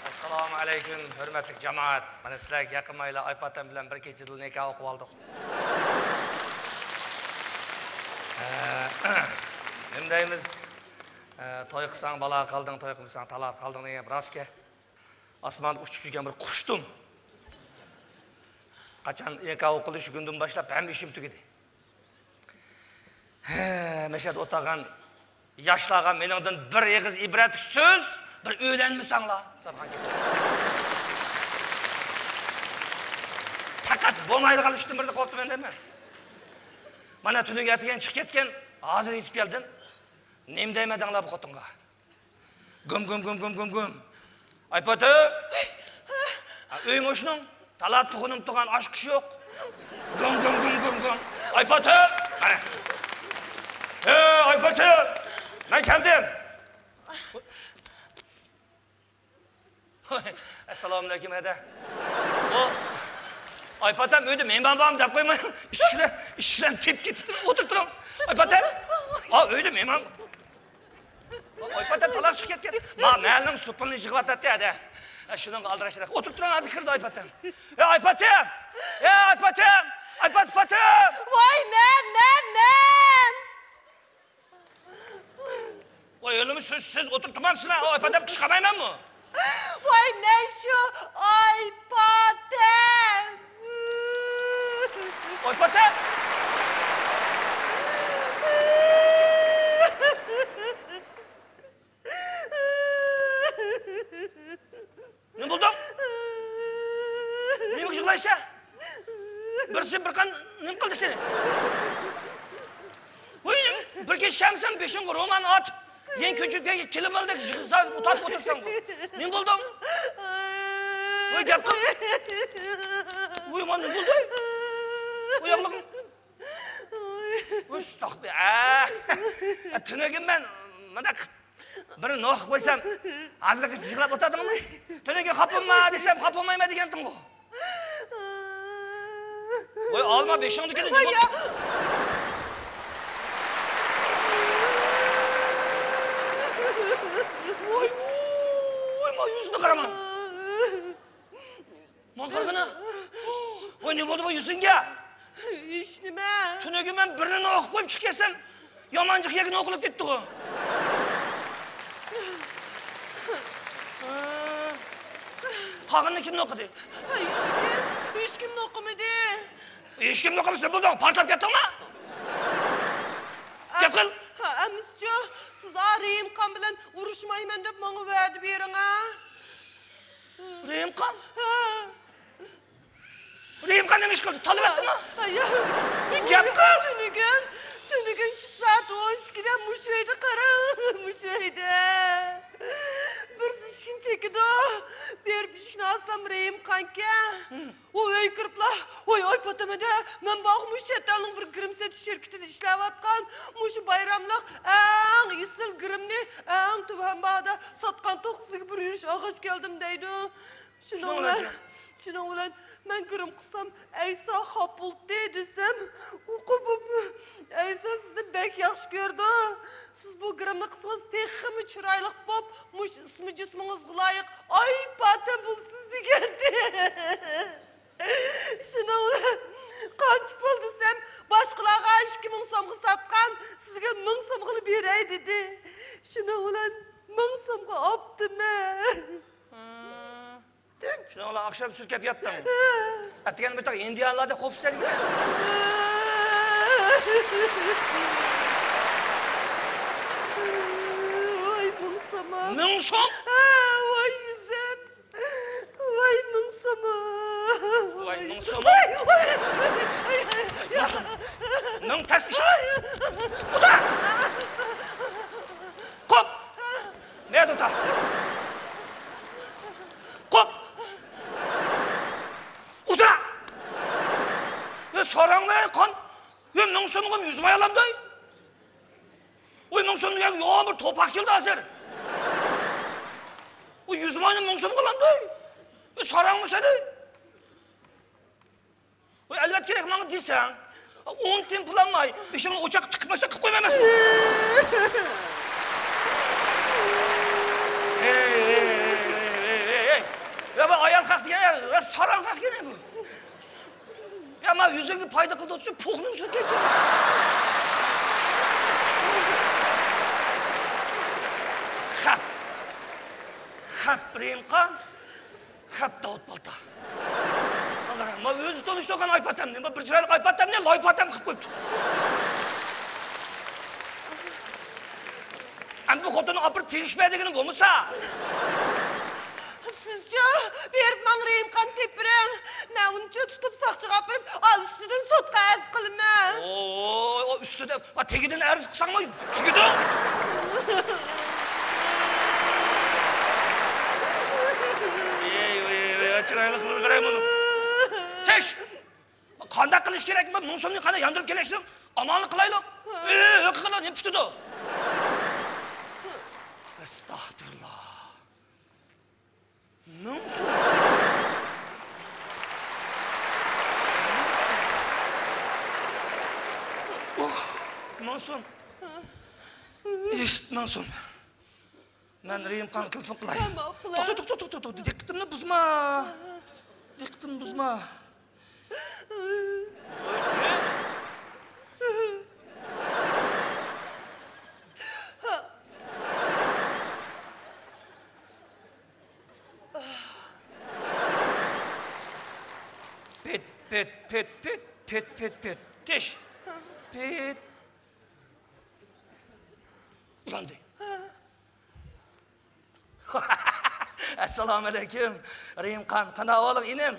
Assalomu alaykum, hurmatli jamoat. Mana sizlarga yaqin mayli iPad'dan bilan bir kecha yil nikoh o'qib oldik. Nima deymiz? To'y qilsang balo qilding, to'y qilmasang talab qilding degan bir rostga. Osmonda uchib yurgan bir qushdim. Qachon nikoh o'qildi shu kundan boshlab hamma ishim tugadi. Mashhad o'tagan yoshlarga meningdan bir eg'iz ibrat so'z, bir o'ylanmasanglar, Sarxon aka. Faqat bo'lmaydigan ishdan birni qo'rqdim endi. Mana tuniga yatgan chiqib ketgan, hozir yetib keldim. Nima deymadinglar bu xotinga? Gum. Aypati. Uying o'shning, talab tug'unim turgan oshqish yo'q. Gum. Aypati. Mana. Aypati. Men keldim. Assalomu alaykum ada. O Aypatam uyda men babam deb qo'ymay, ishlar ketib o'tirib turam. Aypatam. Ha uyda men ham. Aypatam talaq chiqib ketgan. Ma'lum supini yig'vatadi ada. Shundan aldirashlar. O'tirib turam, hozir kirdi Aypatam. Aypatam. Aypatam. Voy men. Voy o'lim siz o'tirib turmamsizlar. Aypatam chiqamaymanmi? Voy men shu Aypatam. Aypatam. Ne buldum? Ne yıkılaysa? Bir kan ne kıldı seni? Bir geç gelmişsen beşin roman at. Yen küçük kilim aldık, kızlar utanıp otursan bu. Ne buldum? Gel kız. Man ne buldun? Uyanlık. Ustak be. Tünegim ben. Bir noh koysam, azlık yığılab o'tadingmi? Tuniga qopinma desam, qopinmayma degandim ku. Voy olma 5-ni kelin. Voy, ma yuzini qarama. Man qarg'ana. Voy ne bo'ldi bu yuzingga? Ish nima? Tuniga men birini o'qib qo'yib chiqsam, yomonchiq yagini o'qilib ketdi-ku. Qog'inni kim o'qidi? Hech kim o'qimadi. Hech kim o'qimasa bulding, portlab ketdingmi? Gap qil. Amisjo, siz Rayimqon bilan urushmayman deb menga va'da bering a. Rayimqon? Rayimqon nima ish qildi? Talab etdimi? Gap qil. Tunigan 2 soat 12 da mushayda qara, mushayda. Bir ishkin chekidi. Berib ishkini olsam Rayimqonga. O uy kiriblar. Voy Aypatamda men bog'mush chetalning bir grimset shirkatida ishlayotgan. Mushu bayramliq eng isil grimni eng tuvan bog'da sotgan 9 bir ish og'ash keldim deydi. Şuna ulan men grim qilsam Aysa xopuldi desam, o'qib Aysa sizni bek yaxshi ko'rdi. Siz bu grimni qilsangiz texmi chiroyli bo'lib, mush ismi jismingizga loyiq Aypatam bo'lsiz degandi. Şuna ulan qancha pul desam, boshqalarga 2000 so'mga sotgan, sizga 1000 so'mga beray dedi. Şuna ulan 1000 so'mga olibdimi? Şuna akşam sürkep yattım. Atgan bir tak Indiyalarda kopsan. Vay mınsama. Mınsam? Vay yüzüm. Vay mınsama. Vay mınsama. Mın ters iş. Uta! Kop! Nerede uta? Kop! Uta! Sorang ne kan? Mınsam yüzme yalanday. Oy mınsam Bak yoğun bir topak geldi hazır. O 100 milyon mungsum kılandı. Sarang mısaydı? Elbet gerek bana deysen. 10 tim pulanmay. Bir şeyin uçak tıkmışta kıp koymamasın. Hey. Ya ben ayal kalktı ya sarang kalktı ne bu? Ya ama yüzüğü payda kıldı otursun, poğunum sökecek. Hap Rimkan, hap Davut Balta. Ama özü tanıştı okan aypatam ne? Bir çıraylık aypatam ne? Laypatam kıp koyuptu. Ama bu kodunu apır tegişmeydiğini bulmuşsa. Sizce berip maň Reýimkan tepiren, mä unça tutup sakçyga apyryp, al üstüden sotka az kılma. O üstüde, tegiden erz kısanma, çüküdün. Çıraylık kılır kırayım onu. Teş! Kanda kılış gerek mi? Munsumni kanda yandırıp geliştin. Amanlık kılaylık. Ökü kılan, ne püstüdü? Estağfurullah. Munsum. Munsum. Munsum. Ben Reýimkan kılfın kılay. Tok. Dikkatimni buzma. Dikkatimni buzma. Pet. Teş. Pet. Ulan de. Assalamu aleyküm. Reýimkan, qanday ahwalyň inem?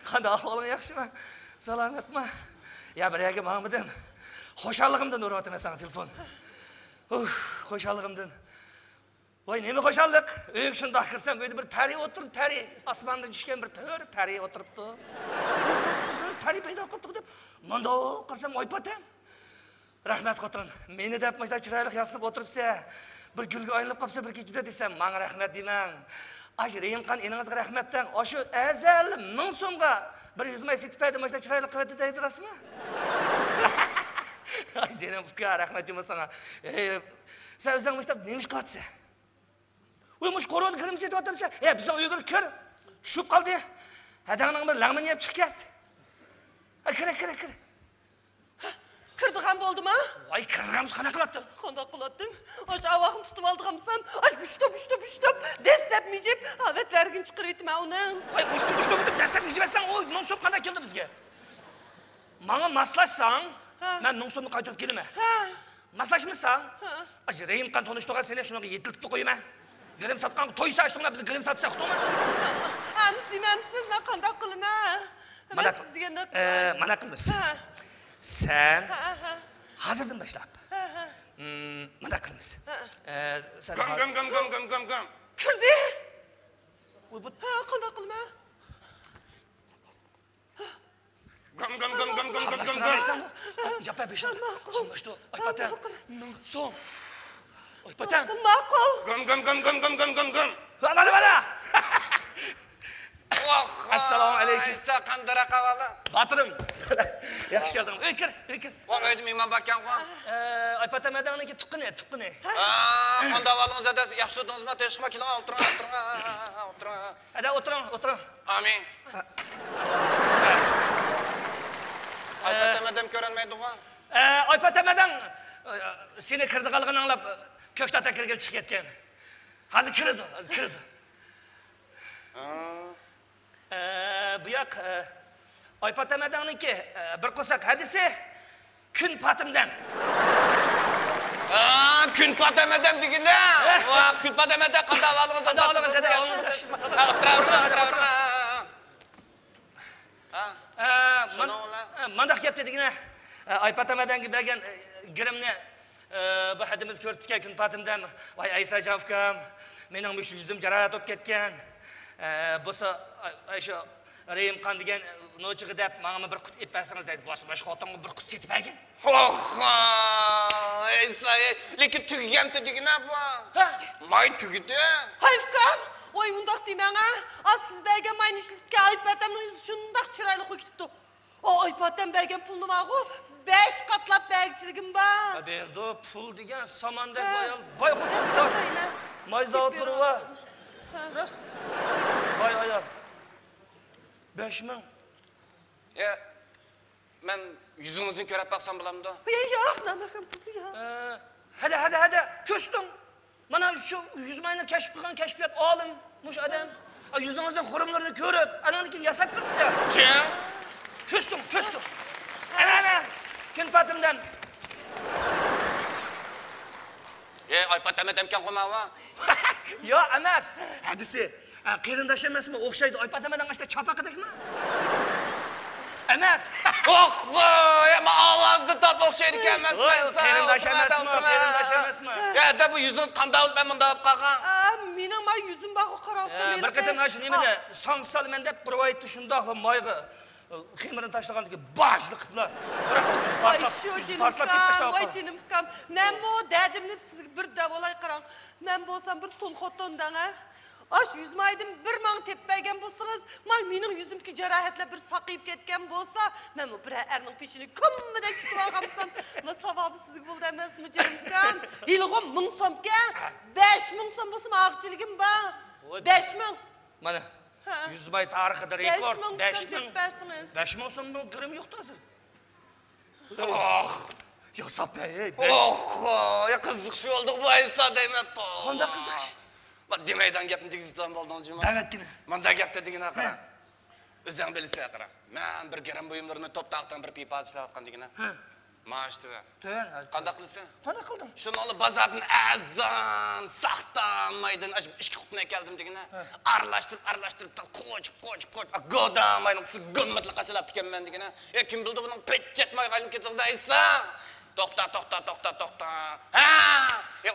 Qanday ahwalyň ýakşymy? Salamatmy? Ya birege Mahmudym. Hoşallygymdan urypatym sana telefon. Hoşallygymdan. Vay neme hoşallyk? Öýüň şunda kirsem, öýde bir peri oturup, peri asmandan düşken bir peri oturupdy. Kızım peri peyda qıpdyk dep, manda kirsem aypatam. Rahmet qotun. Meni dep maşda çıraylyk ýasyp oturupsa, bir gülge aýlyp qapsa bir keçide desem, maňa rahmet diýmän. Aş Reýimkan eniňizge rahmetden, aşu äzel 1000 soňga bir 100 maý setipdi maşda çıraylyk qıpdy diýdi rasmy? Ay jenem buka rahmet diýmän saňa. Sen özüň maşda nemiş qatsa? Uymuş koron kirim setip otursa, bizden öýgür kir. Düşüp kaldy. Hadaňyň bir lagmany ýep çykyp ketdi. Kir. Kırdıgan boldu ma? Vay kırdıgamız kana kılattın. Kanda kılattım. Aş avağım tutup aldıgamsam, aş püştüp. Destep miyip, avet vergin çıkır etme onu. Vay uçtu gidip destep miyipetsen, o nonsop kana keldi bizge. Maňa maslaşsaň, men nonsopny gaýdyryp gelime. Maslaşmysaň, aş Reýimkan tonuşdygan sene şunuňa ýetilipdi goýma. Gülüm satkan toysa açtığına biz gülüm satsak değil mi? Müslümansınız ben kanda kılma. Mana kılmız. Sen hazırdın başlap. Mana kılmız. Gam. Kırdı. Kanda kılma. Gam. Yapma bir şey. Anlaştı. Aypaten. Son. Aypaten. Makul. Gam. Bana. Assalamu aleyküm. İsa kandara kavala. Batırım. Yaxşı geldin. Öykür. Wan öydüm imam bakan wan. Aypaten medaniki tuqqine. Konda valımız adas yaxşı tutdunuz mu? Teşhis makina oturun. Hadi oturun. Amin. Aypatem edem körenmeydi wan. Aypaten medan seni kırdıqalığını anlap köktata kirgel çık ketken. Hazır kırdı. Bu yak Aypaten medaniki bir qosak hadisi kün patımdan. Kün patem edem diginde. Kün patem edem konda valımız adas. Mandak yaptı digine. Aypaten medanki belgen girimni bu hadimiz körtüke kün patımdan. Vay Aysa Javkam. Mening müş yüzüm jarahat olup ketken. Bosa Ayşe Reýimkan degen noçugy dep maňa bir qut ip bersiňiz diýdi. Boş xotyňy bir qut setip bergen. lekin tugigan degan bu. May tugidi. Hayfkam, oy undaq deməng ha. Siz bəygen mayın işlitke aypatamın yüzü şundaq çıraylı qoy gitipdi. O aypatam bəygen pulunu vağı 5 qatlap bəygçiligim ba. Berdi pul degan samandek boyal. Boy xudoslar. May zavodlari va. Ras. Boy ayol. 5000. Men yüzünüzün körep baksam bulamda. Yo'q, namarim pul ya. Hadi. Küstüm. Mana şu 100 mayını keşf qilgan keşfiyat olim mush adam. Yüzünüzden xurumlarını ko'rib, ananiki yasab turibdi. Kim? Küstüm. Ana. Kun patimdan. Aypatam edemken qo'mava. Yo, emas. Hadisi. Qerindosh emasmi? O'xshaydi. Aypatamadan ashta chapaqidakmi? Emas. Ama avazını tat o'xshaydi ekanmas. Qerindosh emasmi? Da bu yüzün qanday olib men bunda olib qolgan. Mening may yüzüm bağı qaraftam. Bir qatam mana shu nimada song solman deb qurib aytdi shundoq mayga ximirini tashlagandiki bajli qiliblar. Biroq portlab ketdi. Voy jinim ukam. Men bu dadimni sizga bir davolay qarang. Men bo'lsam bir to'lxotondan ha. Aş yüzmaydım bir man tepbeygen bolsanız, mening yüzümki jarahatlar bir saqayıp ketken bolsa, men bu bir erning peşini kummidek tutib algamsam, men savabı sizga bo'ldi emasmi jirimkan? Yilg'im 1000 so'mga 5000 so'm bo'lsa aqchiligim bor. 5000. Mana yüzmay tarixida rekord 5000. 5000 so'mdan kirim yo'qdi hozir. Ya sapay. Ya qiziqchi oldik bu aysa deyman. Qanday qiziqchi? Bak demeyden gapni tegizdan bo'ldim juma. Davetgina. Manda gap dedigina qara. O'zing bilsa qara. Men bir garam buyumlarni to'ptaqdan bir pipa ishlatgan degina. Maashti. To'yan. Qanday qilsa? Qanday qildim? Shuni olib bozordan azon, saxtamaydan ishga qutni keldim degina. Aralashtirib qo'chib. Godamayning gummatli qachalab tikanman degina. Kim bildi buning petchetmay qolib ketdi aysa. To'xta. Ha!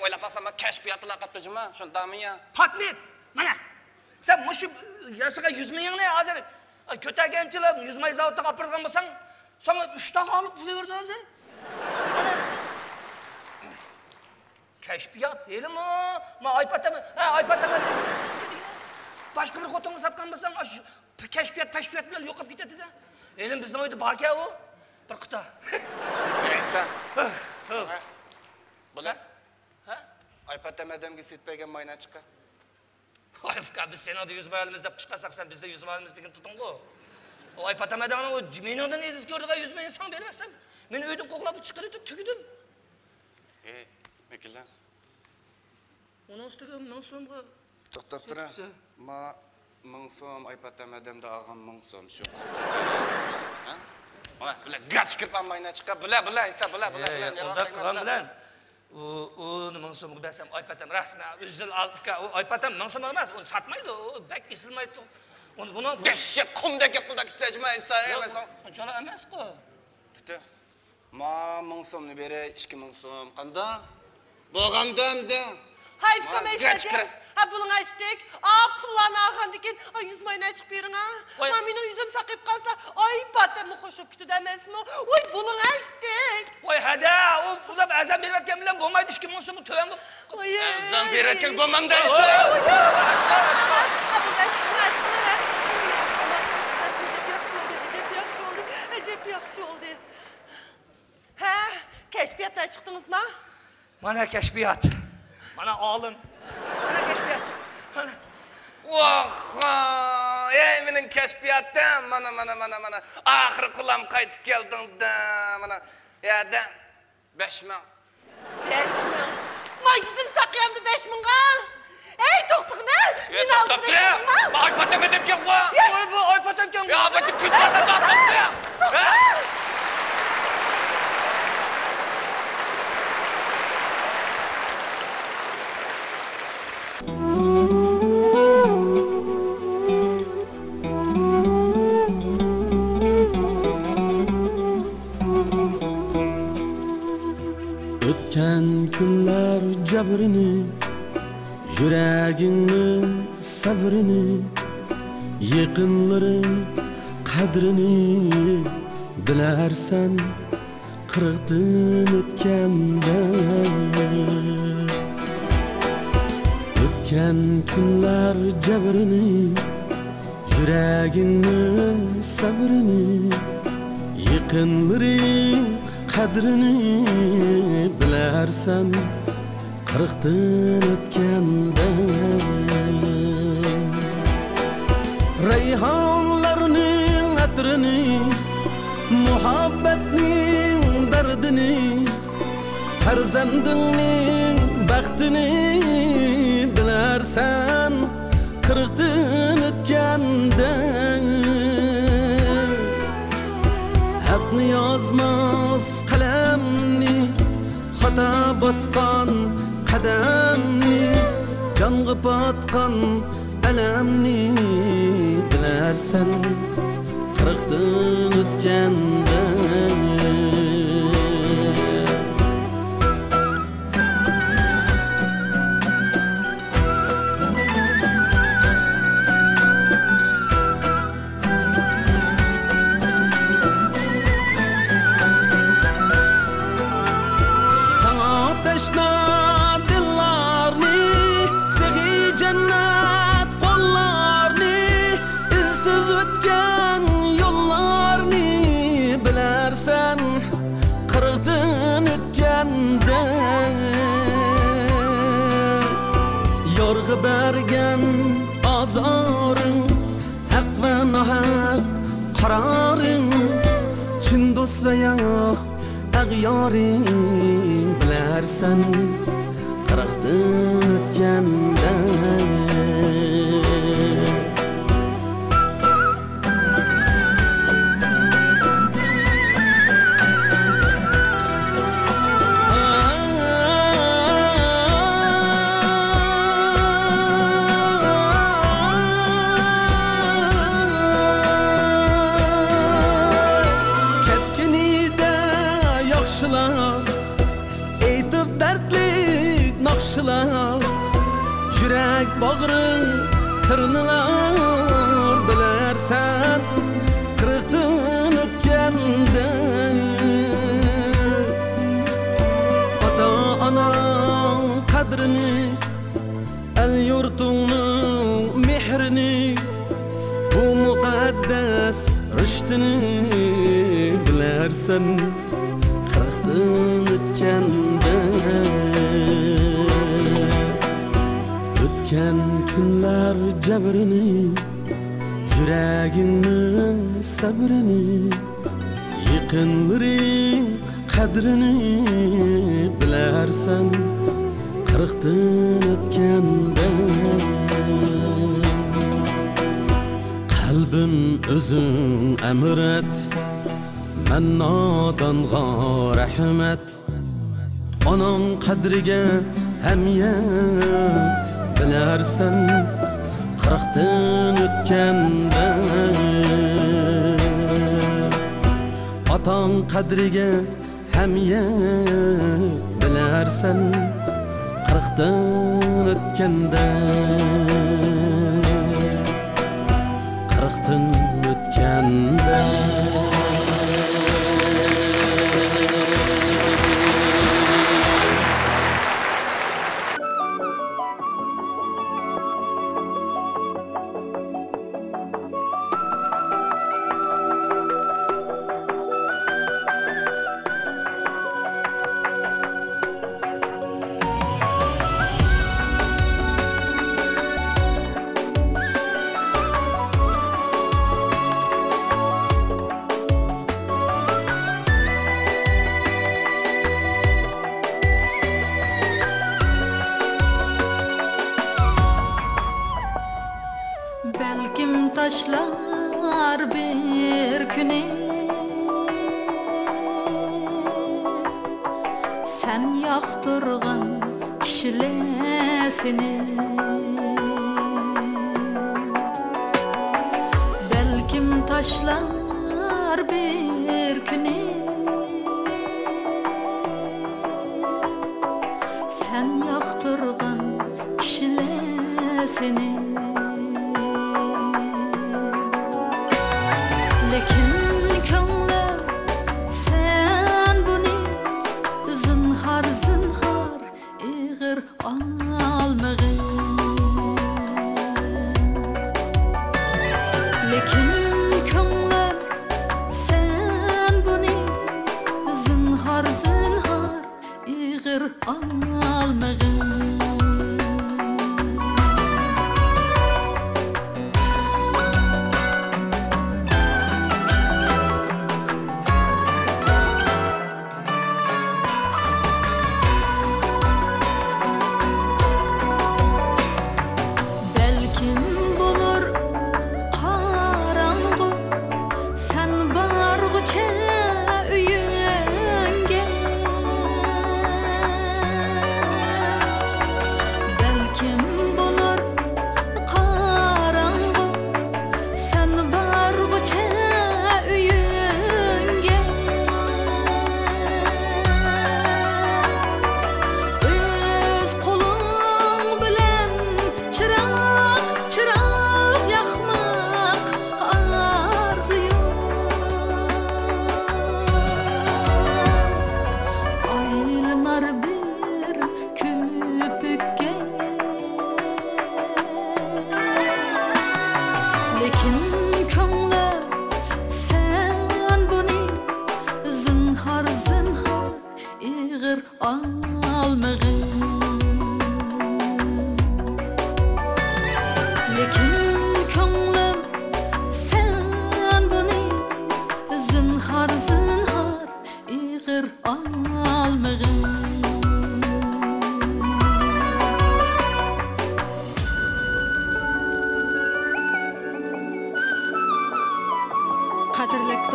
O'ylab qolsam, kashfiyat bilan qatnashma, shundami ya? Patnet. Mana. Sen mushu yasiga 100 mingni hozir ko'taganchilar 100 may zavodga olib borgan bo'lsang, sana 3 ta olib qo'yaverdi hozir. Mana. Kashfiyat elimi? Men aypataman deysan. Boshqa bir xotinga sotgan bo'lsang, shu kashfiyat bilan yo'qolib ketadi-da. Elim bizning uyda baka u. Bir quta. Neyse. Bular? Aypatam adamga setpagan mayna chiqa. Ayfka biz seni 100 mayimiz deb chiqasak sen bizde 100 mayimiz degan tutungu. O aypatam adamni o menyodan eziz ko'rdiga 100 ming so'm bermasam, men uydan qo'qlab chiqarib tugidim. Mekillar. Onun ustiga 1000 so'mga. To'xtab tura. Ma 1000 so'm aypatam adamda olgan 1000 so'm shu. Ha? Mana bular gach kirib mayna chiqa, bular esa bular. Unda qilgan bilan o 1000 so'mga bersam aypatam rasman o'zil olibka, o aypatam 1000 so'm emas, uni sotmaydi, o bak isilmaydi. Uni buni dehshat qumdek qildi kitsajma esa emas. Unchalar emas-ku. Tuti. Ma 1000 so'mni bere 2000 so'm qanda? Bo'lgandamda. Hayfka meysedi. Ha bulun açtık. Pullarını ağan dikin. 100 mayına çık verin ha. Mening yüzüm saqayıp qalsa, patamı qo'shib ketdi demasmi? Oy bulun açtık. Oy hada, o da azam berayotgan bilan bo'lmaydi 2000 so'm to'yam. Azam berayotgan bo'lmandaysa. Ha bundan chiqma. Acayip yaxshi oldu. Ha, keşfiyatdan chiqdingizmi? Mana keşfiyat. Mana olim. Mana keşfiyat. Mana. Voh! Mening keşfiyatdan mana. Axir qulam qaytib keldingda. Mana. Da 5000. 5000. Ma yüzüm saqayamdı 5000'ga. Ey to'xtaqni. Men aldım. Aypatam edemken qo'y. Voy bu aypatamkan. Ya bitta kutlardan baqibdi. O'tgan kunlar jabrini, yuragingning sabrini, yaqinlaring qadrini bilarsan, qirqdan o'tganda o'tgan kunlar jabrini yuragimning sabrini yaqinlaring qadrini bilarsan qirqdan o'tganda rayhonlarning atrini muhabbatning dardini farzandingning baxtini bilarsan qirqdan o'tganda xatni yozmas qalamni xato bosgan qadamni jonga botgan alamni bilarsan qirqdan o'tganda yorg'i bergan azoring haq va nohaq qaroring chin do'st va yo ag'yoring bilarsan qirqdan o'tganda aytib dardlik naqshlar yurak bag'ring tirnilar bilarsan qirqdan o'tganda ota ona qadrini el yurtingning mehrini bu muqaddas rishtini bilarsan qirqdan o'tganda o'tgan kunlar jabrini yuragimning sabrini yaqinlaring qadrini bilarsan qirqdan o'tganda qalbim o'zing amrat man nodonga rahmat onang qadriga hamya bilarsan qirqdan o'tganda otang qadriga hamya bilarsan qirqdan o'tganda qirqdan o'tganda Belkim taşlar bir güne sen yaktırgan kişiler seni. Belkim taşlar bir güne sen yaktırgan kişiler seni. Lekin ko'nglim sen buni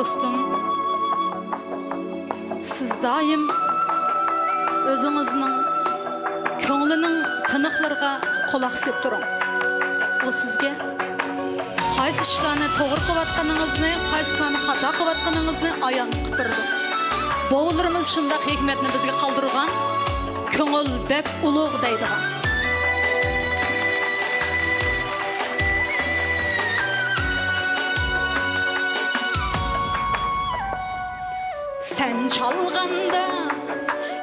dostum, siz daim özünüzün köңлінің tınıqlarga kulak sep durun. O sizge qaysi işlarni to'g'ri qilayotganingizni, qaysi ishlarni xato qilayotganingizni ayon qilib turdi. Bowlarimiz shunday hikmatni bizga qoldirgan, ko'ngil bek ulug' deydigan. Sen çalganda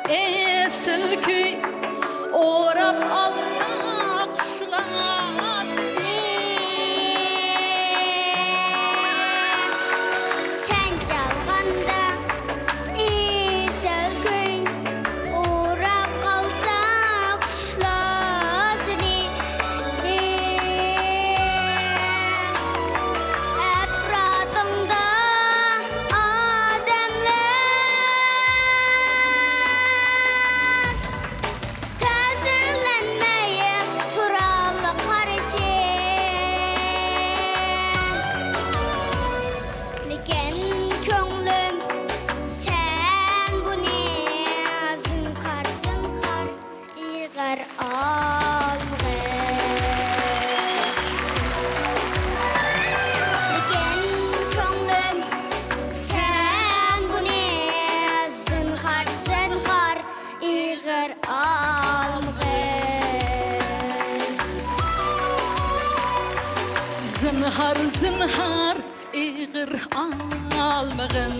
esil kuy orab alsa qushlar Sen çalganda esil kuy orab qalsa qushlar seni Ətrafımda Təsirlənməyə turalı qarşı Lekin köңlüm sen bunu zınxar iğir algı Lekin köңlüm sen bunu zınxar iğir algı Zinhar zinhar iğir almagın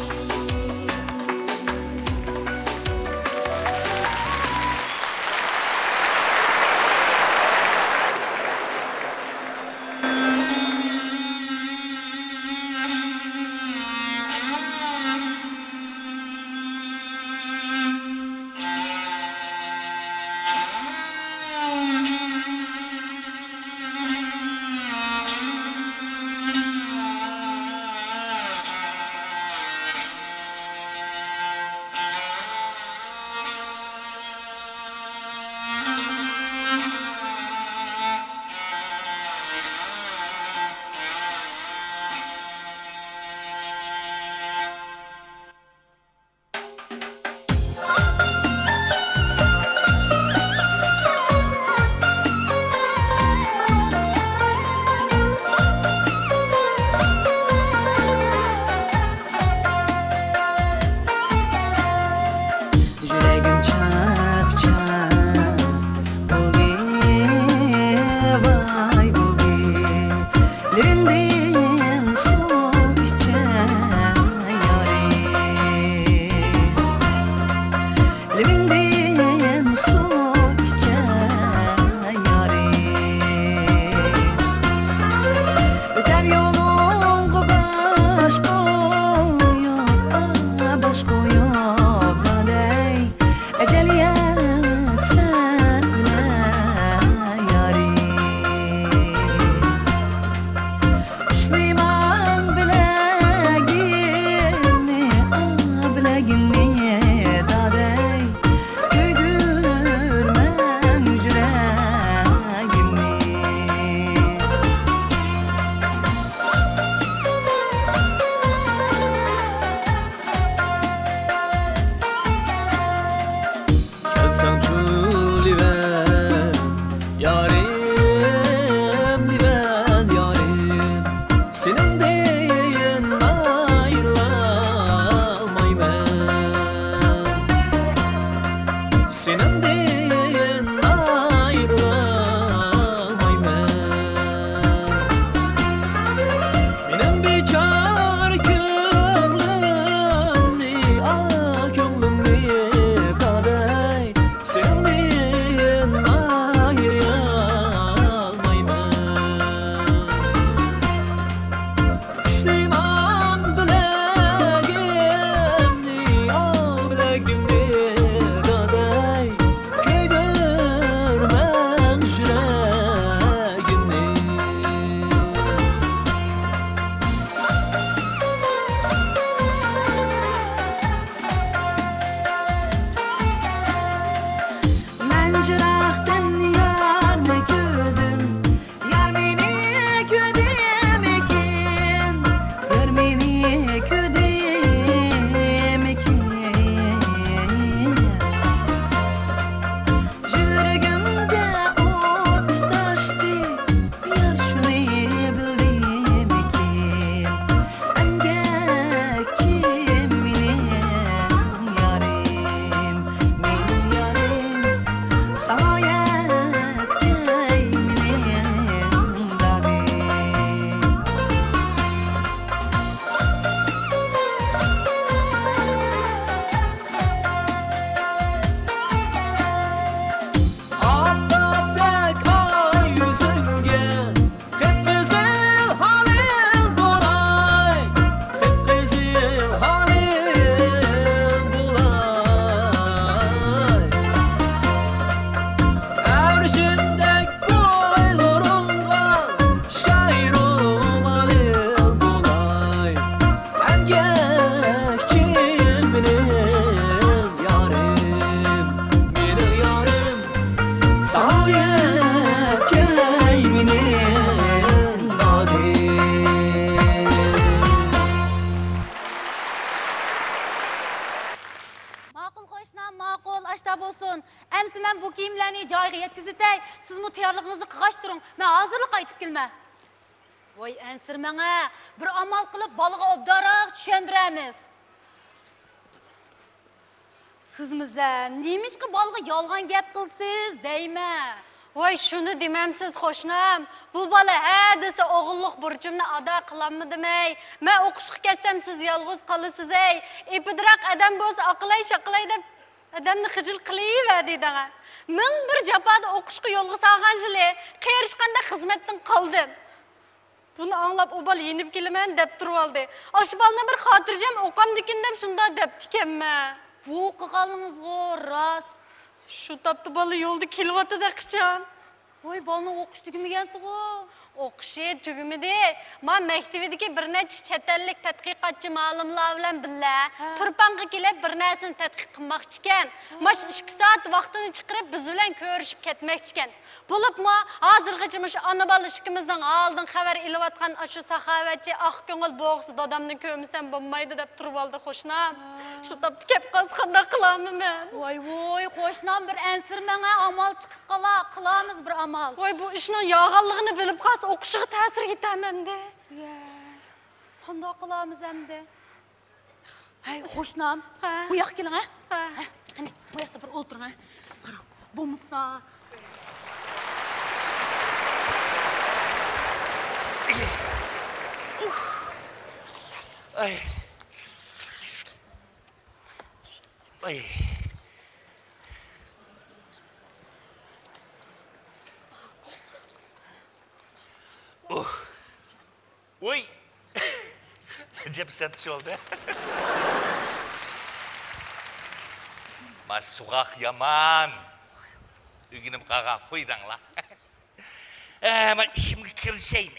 bu kiyimlarni joyiga yetkazib o'tay. Siz mu tayyorligingizni qilg'ashtiring. Men hozirlik qaytib kelma. Voy, ansirmanga. Bir amal qilib bolaga obdaroq tushuntiramiz. Sizmiz-a, nemishki bolaga yolg'on gap qilsiz, deyman. Voy, shuni demamsiz, qo'shnim. Bu bola desa o'g'illik burchimni ado qilamadimay. Men o'qishga ketsam siz yolg'iz qolasiz ey. Epidiroq adam bo'lsa aqlay deb adamni xijil qilayverdi-da. Ming bir jafoda o'qishga yo'lga solganjili, qerishqanda xizmatdan qoldim. Buni anglab o bola yenib kelaman deb turib oldi. Osh bolani bir xotirjam o'qamdikin deb shunda debdikanman. Bu qilganingiz-ku rost. Shu topda bola yo'lda kelyapti-da qachon. Voy, bolaning o'qish tugamagandi-ku. O'qishi tugamadi. Men maktabidagi bir necha chet ellik tadqiqotchi ma'lumlar bilan birga Turpanga kelib bir narsani tadqiq qilmoqchi ekan. Mash 2 soat vaqtini chiqarib biz bilan ko'rishib ketmoqchi ekan. Bo'libmi, hozirgacha shu ana bola ishimizdan oldin xabar ilayotgan shu saxovatchi oq ko'ngil bo'g'si dadamni ko'msam bo'lmaydi deb turib oldi qo'shnim. Shu topda kelib qolsa qanday qilaman men? Voy, qo'shnim bir ansirmanga amal chiqib qilamiz bir amal. Voy, bu ishning yog'anligini bilib qolsa o'qishiga ta'sir etamanda. Qanday qilamiz endi? Hay, qo'shnim, bu yoqqa keling, ha? Qani, bu yoqda bir o'tiring, ha? Qarang, bo'lmasa Ay. Ay. Uy. Acaba şey oldu. Mas sokak yaman. Ügünüm kağa koydan la. Ama işim kırışayım.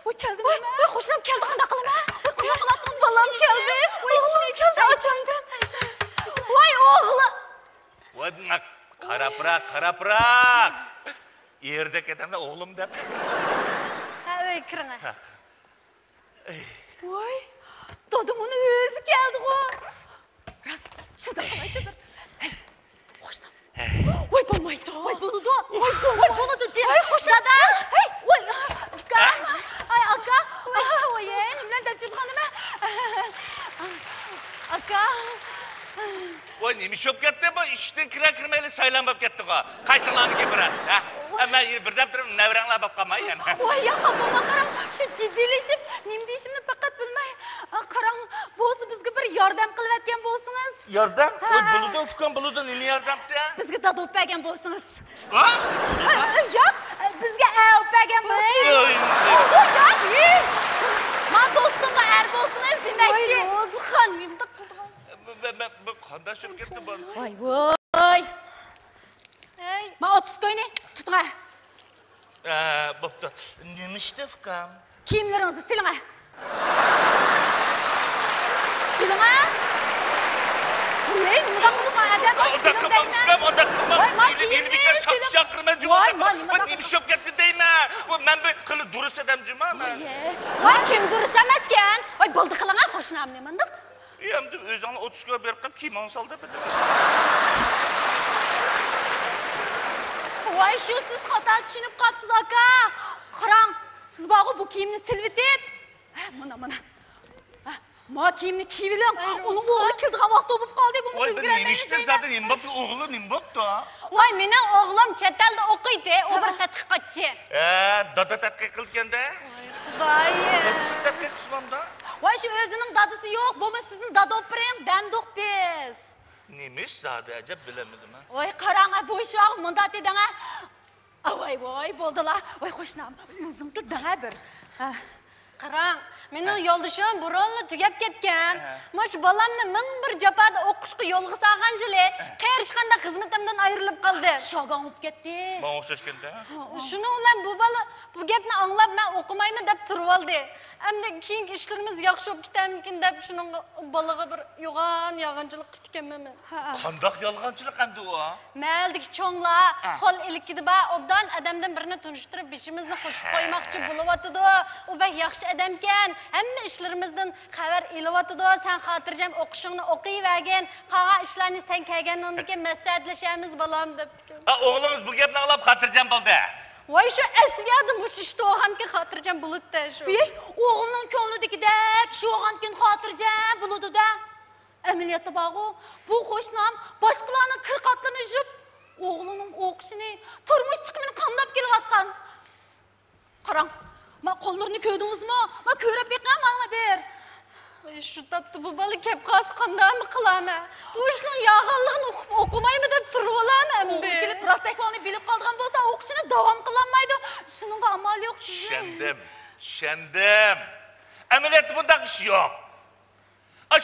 Voy, keldim men. Voy, qo'shnim keldi, qanday qilaman? Qanday qiladingiz? Bolam keldi. Voy, ishni keldi, achamdim. Voy, o'g'li. Voy, buna qaraprak. Yerde ketemde oğlum dep. Ha, voy, kiring. Voy, dadamning o'zi keldi-ku. Rost, shunda qalaychi bir. Qo'shnim. Voy, bo'lmaydi. Voy, bo'ladi. Voy, bo'ladi. Voy, qo'shnim. Dada. Hey, voy, aka. Ay, aka. Voy, nimdan deb turganima? Aka. Voy, nima shop ketdi bu? Ishdan kirmayli saylanib ketdi-ku. Qaysilarniki biraz, ha? Ama birden turib nevranglar bab qolmay yana. Voy, yaxamama qarang, shu jiddiylashib, nima deyishimni faqat bilmay, qarang, bo'lsa bizga bir yordam qilayotgan bo'lsangiz. Yordam? Voy, buluda ukan buluda nima yordamdi? Bizga dad o'pagan bo'lsangiz. Ha? Yo'q, bizga o'pagan bo'lsangiz. Yo'q, men do'stimga ar bo'lsangiz demakchi. O'zi xonimda Bu qanday shop ketdi bu? Voy. Hey, men 30 ko'yni tutqa. Bo'pti. Nima ishda ukam? Kiyimlaringizni siling. Siling. Voy, nima qilib adam? Qilib durust odamjimi? Voy, kim durust emas ekan? Voy, bo'ldi qiling, qo'shnim nima? Endi o'zingni 30 ga berib kiyim olsal deb bidim. Voy, shu siz xato tushunib qolibsiz, aka. Qarang, siz bog'i bu kiyimni silvitib. Mana. Ma kiyimni kiyiling. Uni o'g'li keldigan vaqt bo'lib qoldi, bu Voy, nima ishda zaten nima bo'pti? O'g'li nima bo'pti? Voy, mening o'g'lim chet elda o'qiydi, u bir tadqiqotchi. Dada tadqiq qilganda? Voy. Dadasi tadqiq qilmanda? Voy, shu o'zining dadasi yo'q, bo'lmasa sizni dada o'piring, dandoq biz. Nima ish zodi ajab bilamadim. Voy, qarang, bu shoq munda dedinga. Voy, bo'ldilar. Voy, qo'shnim, o'zingni danga bir. Qarang, mening yo'ldishim burunli tugab ketgan. Mana shu bolamni ming bir jafoda o'qishga yo'lga solgan yili qiyirishganda xizmatimdan ayrilib qoldim. Shogan bo'lib ketdi. Men o'xshashganda. Shuning bilan bu bola bu gapni anglab men o'qimayman deb turib oldi. Endi keyingi ishlarimiz yaxshi bo'lib ketarmikin deb shuning bolaga bir yog'anchilik qilganman men. Qandoq yolg'onchilik endi u? Maldiki cho'nglar qo'l ilikidi ba obdan odamdan birini tunishtirib beshimizni qo'shib qo'ymoqchi bo'lyotdi. U bak yaxshi odamkan. Hamma ishlarimizdan xabar elayotdi. Sen xotirjam o'qishingni o'qiyvergin. Qolgan ishlarni sen kelgandan keyin maslahatlashamiz bolam debdi. O'g'lingiz bu gapni anglab xotirjam bo'ldi. Voy shu asgadi mush ishda o'g'anki xotirjam bo'ladi shu. O'g'ilning ko'nglidagidek shu o'g'ankin xotirjam bo'ladi-da. Amaliyotda bog'u bu qo'shnim boshqalarning qirqatlarni yurib o'g'lining o'qishini, turmush chiqimini qamlab kelayotgan. Qarang, men qo'llarini ko'rdingizmi? Men ko'rib beqam mana ber. Shu tapda bu bola kep qolsa qandaymi qilaman? Bu ishning yog'inligini o'qimaymi deb turib olaman. Kelib rostakonni bilib qolgan bo'lsa, o'qishini davom qilolmaydi. Shuningga amal yo'q sizning. Tushundim. Amaliyotda bunday ish yo'q.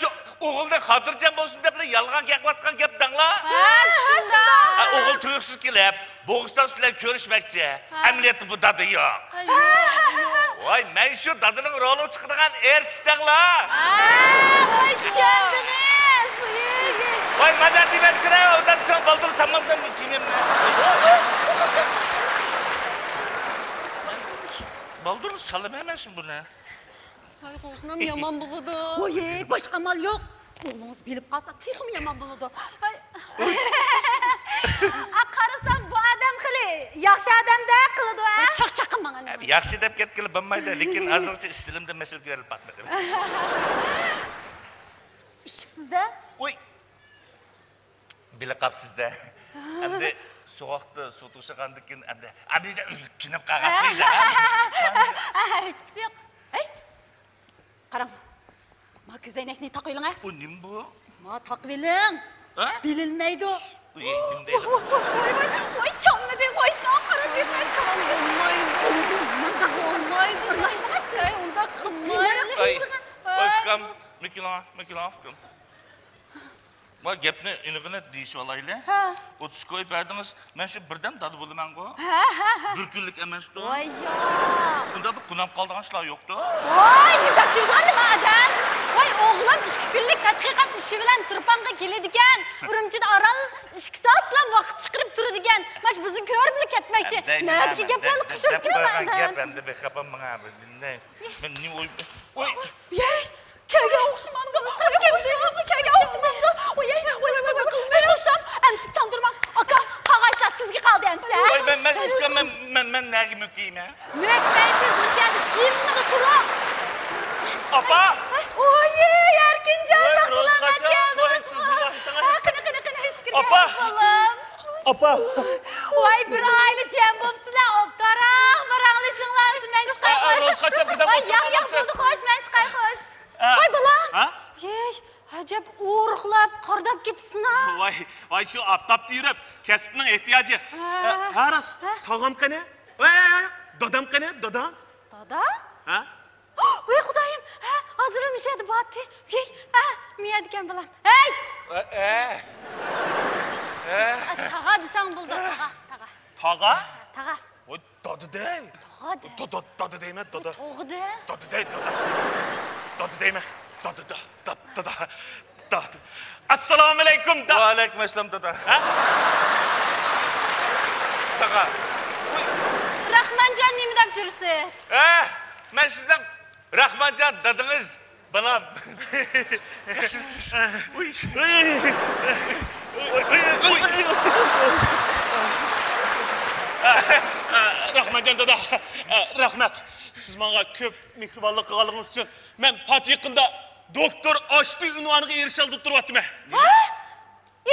Shu o'g'ildan xotirjam bo'lsin deb yolg'on gaplayotgan gap danglar. Shunday. O'g'il tuyuqsiz kelib, Bo'g'iston bilan ko'rishmoqchi. Amaliyotda bu dadi yo'q. Voy, men shu dadining roli chiqadigan artistlar. Voy, tushundingiz. Voy, madad deb aytsana, undan so'ng baldur samandan chimimni. Baldur salim emasmi buni? Ay, qo'shnim yomon bo'ladi. Voy, boshqa mal yo'q. O'g'lingiz bilib qolsa, texim yomon bo'ladi. Qarasam bu odam qili, yaxshi odamda qiladi, ha? Chaqchaq qilmagan. Yaxshi deb ketgili bilmaydi, lekin hozircha istilimda masal ko'rilib baqmadim. Ishibsiz-da? Voy. Bila qapsiz-da. Endi so'qda suv to'shaqandikin endi abida kinib qaqatmaydi. Hech qisi yo'q. Hey. Qarang. Ma ko'zoynakni taqayling, ha? U nim bu? Ma taqviling. Bililmaydi. Uy, nim deydi. Voy, chonmi deb qo'yishni qarab yurmay chon bo'lmaydi. Unda bo'lmaydi. Birlashmasdan unda qilmaydi. O'zkam Mikilov. Ma gapni inig'ini deyish olayli. O'tish qo'yib berdingiz. Men shu birdan dadi bo'laman-ku. Bir kunlik emas-ku. Voy yo. Unda bu kunab qolgan ishlar yo'q-ku. Voy, nima chirgan nima adam? Voy, o'g'lim 2 kunlik tadqiqot ishi bilan Turpanga keladigan. Urumchida oral 2 soat bilan vaqt chiqarib turadigan. Mana shu bizni ko'rib bilib ketmoqchi. Nima gaplarni qushib kelaman. Gap endi bexabar menga bunday. Men nima o'y. Kega o'xshamamda, kega o'xshamamda. Voy, men o'xsham, amsi chandurmam. Aka, qog'oshlar sizga qoldi amsa. Voy, men nagi mukiyman. Mukmaysiz, mishadi, jimmida turib. Apa? Voy, Erkinjon, salomat keldingiz. Qani, hech kirgan. Apa? Apa? Voy, bir oila jam bo'libsizlar. Obtaroq, barang'lishinglar, men chiqay qo'sh. Voy, yo'q, bo'ldi, qo'sh, men chiqay qo'sh. Voy, bolam. Yey, ajab o'ruqlab, qordab ketibsiz-a? Voy, shu aptapda yurib, kasbning ehtiyoji. Haras, tog'am qani? Voy, dadam qani? Dadam? Dada? Ha? Voy, xudoyim, hozir mishadi botdi. Yey, miyadigan bolam. Hey! Tag'a desang bo'ldi, tag'a. Tog'a? Tag'a. Voy, dada-day. Dada deyman, dada. Tog'da. Dada-day, dada. Dada deyman. Dada. Assalomu alaykum. Va alaykum assalom dada. Taqa. Rahmanjon nima deb jursiz? Men sizdan Rahmanjon dadingiz balam. Yaxshimisiz? Rahmanjon dada, rahmat. Siz menga ko'p mehribonlik qilganingiz uchun men pat yaqinda doktor Ashti unvoniga erisha olib turyapman.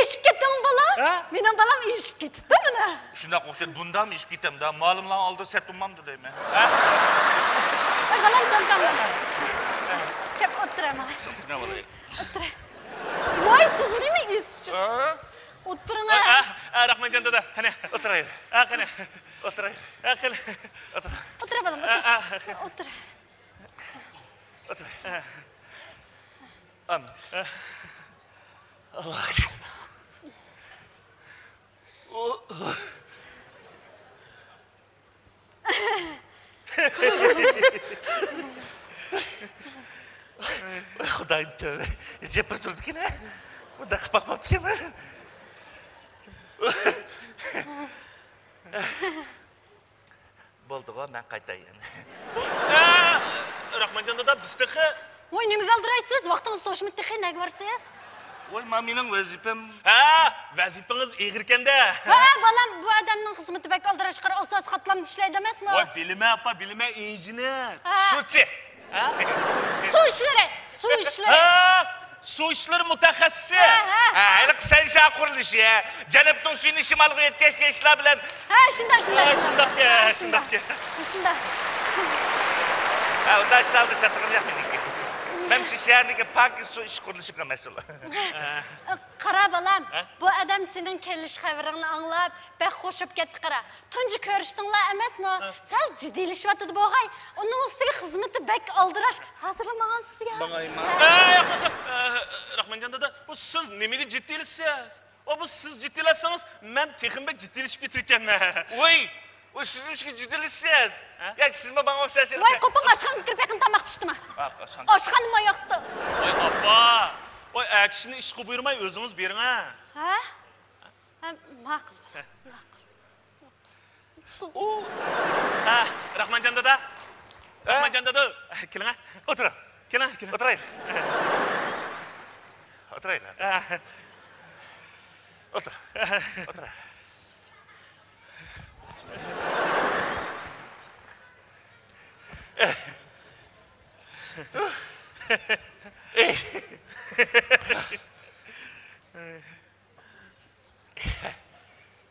Eshib ketdingmi bolam? Mening bolam eshib ketdi mana. Shunday qo'shib bundam eshib ketamda, ma'lumlar oldi setumamdi deyman. Bolam santamda. Kep o'tiraman. Nima bo'ladi? O'tir. Voy, siz nima eshib? O'tiring. Rahmanjon dada, qani? O'tiraylik. Qani? O'tiraylik. Qani? O'tir bolam, o'tir. O'tir. Xudoyim tövbe. Jepir turdi-ki-ne? Bunda qilib boqmabdi-ki-mi? Bo'ldi-ku, men qaytayin. Rahmatjon dada, bizdeki. Voy, nimaga aldiraysiz? Vaqtimiz to'shmadi, nega borsiz? Voy, mening vazifam. Ha, vazifangiz ig'ir ekanda. Ha, balam, bu odamning xizmati bak aldirash qara asos xatlamda ishlaydi emasmi? Voy, bilma, apa, bilma, injener. Suvchi. Ha? Suv ishlari, suv ishlari. Ha, suv ishlari mutaxassisi. Ha, iliq saysa qurilishi. Janubning suyini shimolga yetkazgan ishlar bilan. Ha, shunday. Shundaqki. Shunday. Ha, unda ishlarni chatqirib yo'qmi? Men shu shaharniki park suv ish qurilishiga mas'ul. Qara balam, bu odam sening kelish xabaringni anglab, bek xo'shib ketdi qara. Tunji ko'rishdinglar emasmi? Sal jiddiylashyapti bo'g'ay. Uning ustiga xizmati bek aldirash hazırlamagan sizga. Yo'q. Rahmatjon dada, bu siz nimaga jiddiylashyapsiz? Bu siz jiddiylasangiz, men texinbek jiddiylashib ketar ekanman. Voy, o sizin işki ciddilisiniz. Ya siz mi bana okşarsınız? Voy, qo'ping oshxona kirib yaqin tamoq pishdimi? Oshxonam yo'qdi. Voy, appa. Voy, akishni ish qilib buyurmay o'zingiz bering ha. Ha? Ma'qul. Ha, Rahmatjon dada. Rahmatjon dada, keling ha. Oturun. Keling. Oturayın. Oturayın. Otur. Otur.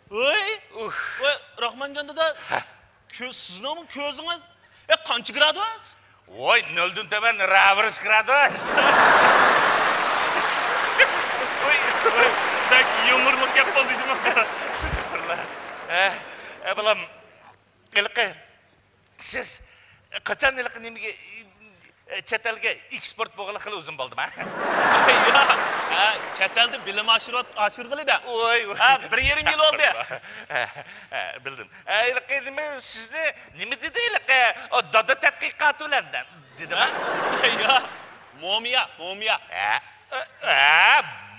Voy, Rahmatjon dada, sizning ko'zingiz qancha gradus? Voy, 0'dan temen ravers gradus. Voy, sizlar yumurlik gap bo'ldingmi? Balam, ilqi, siz qachon ilqi nimaga chet elga eksport bo'lg'ili qilib o'zim bo'ldim, ha? Yo'q. Ha, chet elda bilim oshirg'ilida. Voy, ha, 1,5 yil oldi. Bildim. Ilqi nima sizni nima dedi ilqi? O dada tadqiqoti bilan dedimi? Yo'q. Momiya.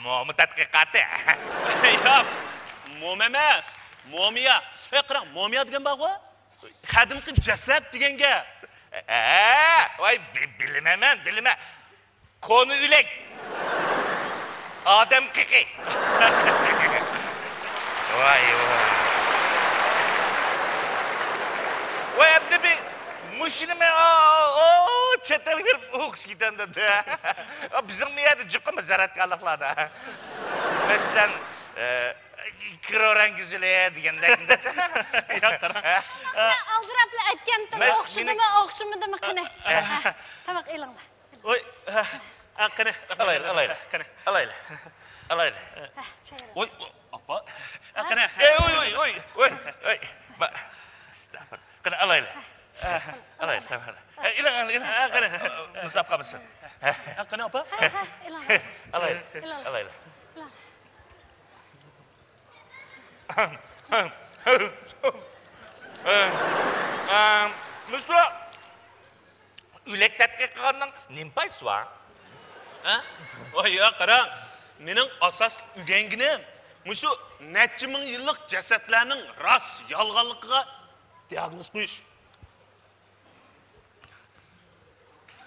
Momi tadqiqoti. Yo'q. Mom emas. Momiya. Qarang, momiya degan bor-ku? Qadimgi jasad deganga. Voy, bilmem. Konu ülek. Adam kiki. Vay. Vay, abdi bir muşinime çetel bir uks giden dedi. Bizim mi yerde cükkümü zarat kalıqladı. Mesela Kiroran güzeli degenlerinde. Yo'q, qarang. Aldirablar aytgandim, o'xshamadimi qani? Tamoq elinglar. Voy, qani. Alayla. Voy, appa. Qani. Oy. Stop. Qani alayla. Tamam. İlan. Qani. Nisab qamısın. Qani appa. Elinglar. Alayla. Müslü, ülek tədqiqatının nəm payısı var? Voy, qarang. Mening asas ügenginim. Mushu necha ming yillik jasadlarning ras yolg'onligiga diagnoz qo'yish.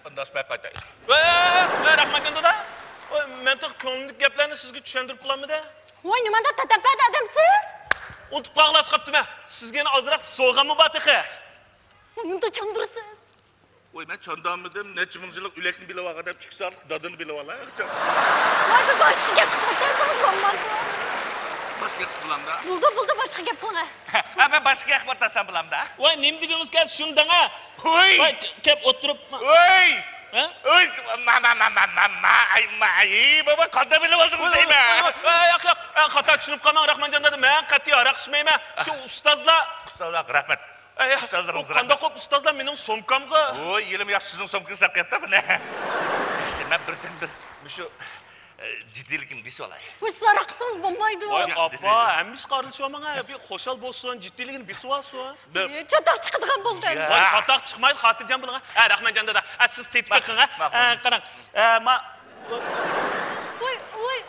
Bundan sonra qaytay. Rahmatjon dada. Men ko'ngillik gaplarni sizga tushuntirib qo'yamda? Voy, nimada tatapat odamsiz? Unutib qolg'las qaptimi? Sizga ozroq so'g'ammi batiqi? Nimada chondursiz? Voy, men chondammidim, necha ming yillik ülekni bilib olgan chiqsa, dadini bilib olar. Voy, bir boshqa gap qilsangiz bo'lmadi. Boshqa gap qilamda. Buldu boshqa gap qilgan. Ha, men boshqa gap qilsam bilamda. Voy, nim degingiz kel shundanga. Voy, kep o'tiribman. Voy! Ha? Oy, ay, baba qanday bilib oldingiz deymi? Yo'q, xato tushunib qolmang, Rahmatjon dada. Men qat'iy aroq ichmayman. Shu ustozlar, rahmat. Ustozlarimiz qanday qilib ustozlar mening so'mkamga. Voy, yelim yo'q sizning so'mkangiz sarqatda buni. Men birdan bir shu Ciddilikini bir olay. Bu sarıksız bombaydı. Vay apa, hemmiş karılışıyor bana. Bir hoşal bolsun, ciddiligini bir suva suva. Çatak çıkıdığan buldu. Vay çatak çıkmaydı, hatırlayacağım bunu. Rahman da. Siz tehdit bakın ha. Qarang. Oy.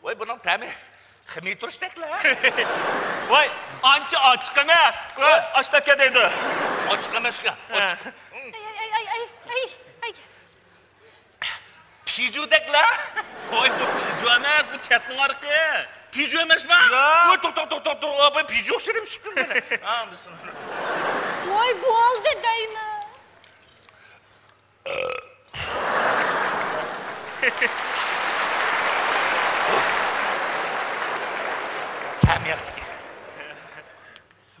Vay bunun temi. Ximi turuşdakla. Vay, ancha açık emas. Açtaka deydi. Açık emas ki. Ay. Pijudakla. Vay bu piju emas, bu chatning arqı. Piju emas mı? Vay tok. Abi piju okşarım şüphem böyle. Oy bu oldu deymi. Tam yaxshi ki.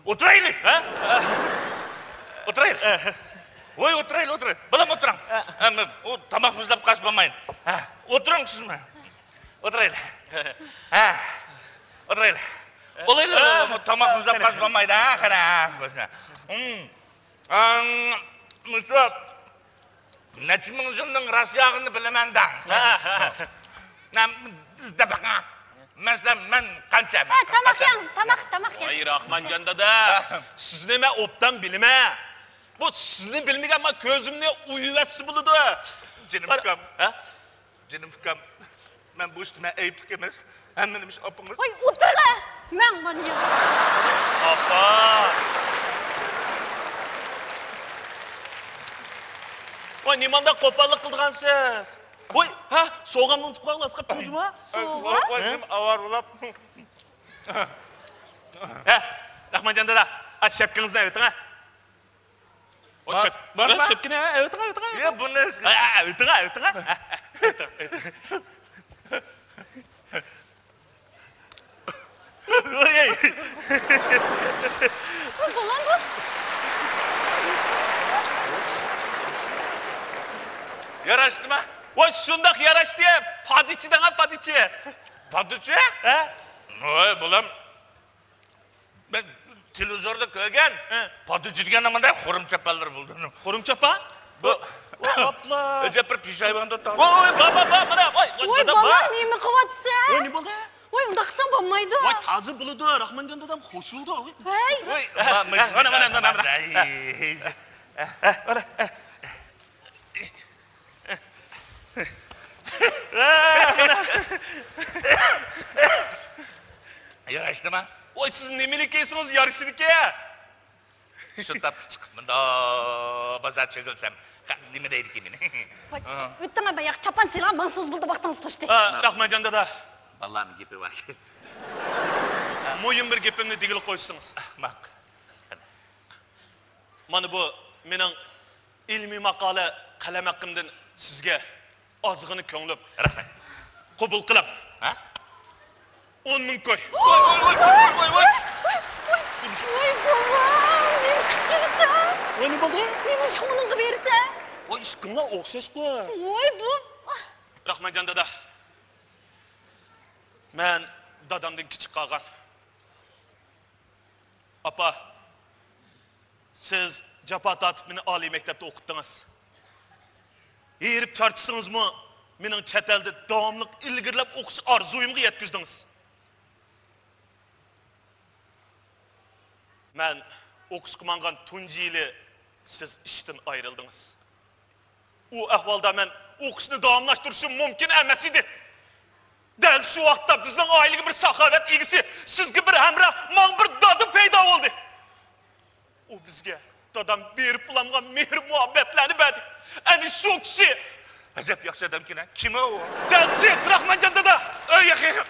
O'tiraylik, ha? O'tiraylik. Voy, o'tiraylik. Bilam o'tiring. O tomoq muzlab qolib bo'lmaydi. Ha, o'tiring sizmi? O'tiraylik. Ha. O'tiraylik. Olaylar, tomoq muzlab qolib bo'lmaydi, ha, qara. Musa necha ming yilning Rossiyag'ini bilaman-da. Bizda baqa. Mesela ben qancha? Tamak yan. Vay Rahman da. Siz nima obdan bilme. Bu sizni bilmagan ama ko'zimni uyuvatsi bo'ladi. Canım ukam. Canım ukam. Ben bu üstüme ayıplık emas. Hammanimiz opamiz. Oy o'tirga. Men bana. Apa. Voy nimanda qo'pollik qilgansiz? Voy, ha, so'g'amni unutib qolgansiz, qilibmizmi? Voy, avar ulab. Rahmanjon dada, shapkangizdan o'ting ha. Bormi? Shapkani, o'ting. Ya buni. O'ting ha. Voy. Falan bu. Yaraştı mı? Voy, shundoq yarashdi. Padichidan ha, padichi. Padichi? Ha? Voy, bulam. Ben televizorda ko'rgan. Padichi degan nimada xo'rimchapallar bo'ldi. Xo'rimchapa? Bu hopla. O'zi bir peshayvonda tog'. Voy, mana, voy. Oy bolam nima qilyapsan? Voy, nima bo'ldi? Oy unda qilsam bo'lmaydi. Voy, ta'zir bo'ladi. Rahmanjon dadam qo'shildi. Hey. Voy, mana. Yaraştı mı? Voy, siz nimelik eysiniz yarışniki? Şu tap çıkıp da bazar çekilsem. Nime deydi ki beni? Ötteme be yak çapan silah mansız buldu baktan sıçtı. Rahmanjon dada. Vallahi mi gepi var ki? Moyun bir gepimni digil qo'ysingiz. Bak. Mana bu mening ilmiy maqola qalam haqqimdan sizga ozg'ini ko'nglim. Rahmat. Qabul qiling. Ha? 10 ming koy. Voy. Oy babam ne kıçırsa. Voy, nima bo'ldi? Nima ish qilib bersa? Voy, ishqinga o'xshash-ku. Oy bu. Rahmanjon dada. Men dadamdan kichik qolgan. Apa, siz japa tatib meni oliy maktabda o'qitdingiz. Erib charchisingizmi, mening chet elda davomli ilgirlab o'qish orzuyimga yetkazdingiz. Men o'qish qilmagan tunji yili siz ishdan ayrildingiz. U ahvolda men o'qishni davomlashtirishim mumkin emas edi. Dal shu vaqtda bizning oilaga bir saxovat egisi, sizga bir hamroh, men bir dadim paydo bo'ldi. U bizga dadam berib ulangan mehr muhabbatlarni berdi. Ana shu kishi Azap yaxshi odam ki ne? Kim o? dal siz Rahmanjon dada. Ey yaxi.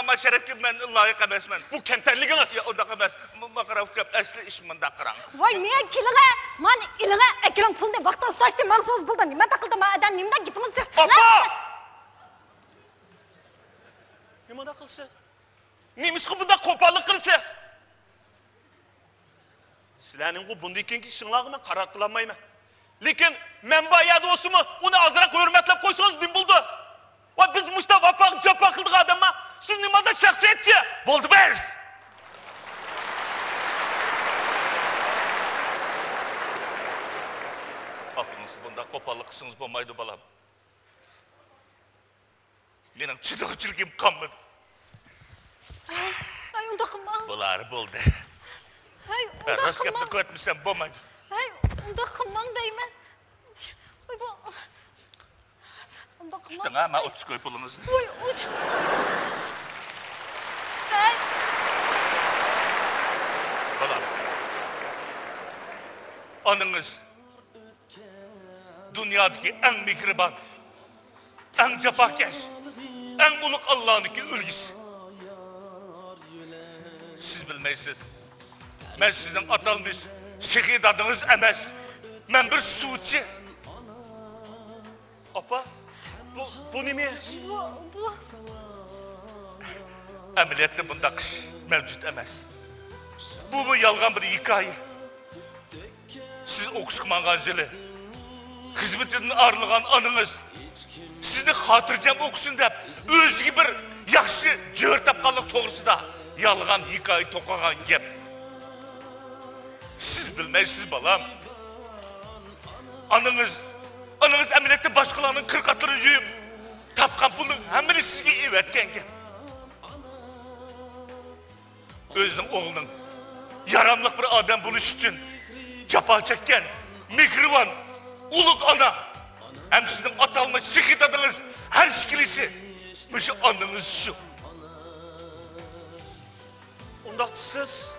Men şerefki men loyiq emasman. Bu kamtarliginiz. Ya o da emas. Maqarov kap asli ish menda qarang. Voy men kiliga, men iliga ekran pulni vaqtda ustashdi mansuz buldi. Nima taqildi ma adam nimda gapimiz chiqdi? Apa! Nima da qilsa? Nemisqa bunda qo'pollik qilsa? Sizlarning bu bunday keyingi ishinglarga qaror qila olmayman. Lekin men boya do'stimi, uni ozroq hurmatlab qo'ysangiz nim bo'ldi? Va biz mushta vafaq japa qildik odamma. Siz nimada shaxsiyatchi? Bo'ldi biz. Opimiz bunda qo'pol болмайды балам. Менің чыдығычылгем қамын. Ай, онда қылмаң. Бұлары болды. Ай, онда Раскепті қылмаң. көтмесем болмайды. Ай, онда қылмаң деймін. Ой, бұл... Онда қылмаң. Үстіңа ма 30 көй пұлыңыз. Ой, ой. Ай. Балам. Anınız dünyadaki en mihriban, en cefakeş, en uluk Allah'ın ki ülgüsü. Siz bilmeysiniz. Ben sizin atalınız, şehit adınız emez. Ben bir suçu. Apa, bu ne mi? Bu... Emniyette bunda kış mevcut emez. Bu yalgan bir hikaye. Siz okuşmangan zili, hizmetinin arılgan anınız, sizni hatırcam okusun dep, özgü bir yaxşı jör tapqanlık toğrusida yalgan hikaye toqagan gep. Siz bilmeysiz balam. Anınız emniyette başkalarının kırkatını yiyip, tapqan pulun hemini sizge evetken gep. Özünün oğlunun yaramlıq bir adam buluş için capa çekken, mihriban, uluk ana. Hem sizin atalmış şehit adınız her şekilisi. Bu şu anınız şu. Onda siz...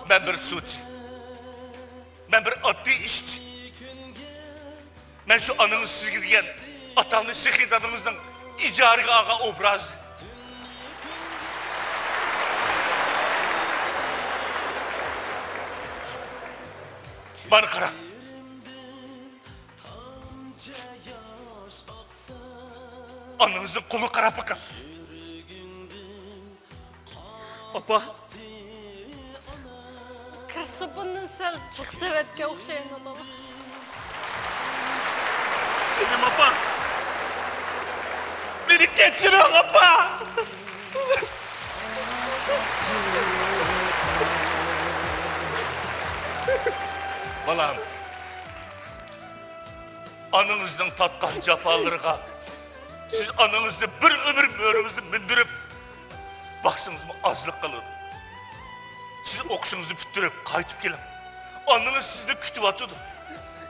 Ben bir suçu. Ben bir adli işçi. Ben şu anınız sizge diyen atalmış şehit adınızın icari ağa obrazı. Bana kara. Anınızın kulu kara bakar. Apa, Kırsıpının sel çok sevetke okşayın olalım. canım apa. Beni geçirin apa. Balam, anınızdan tatkan capalarına, siz anınızda bir ömür mörünüzü mündürüp, baksınız mı azlık kalın. Siz okuşunuzu büttürüp kaytıp gelin. Anınız sizde kütüp atıdı.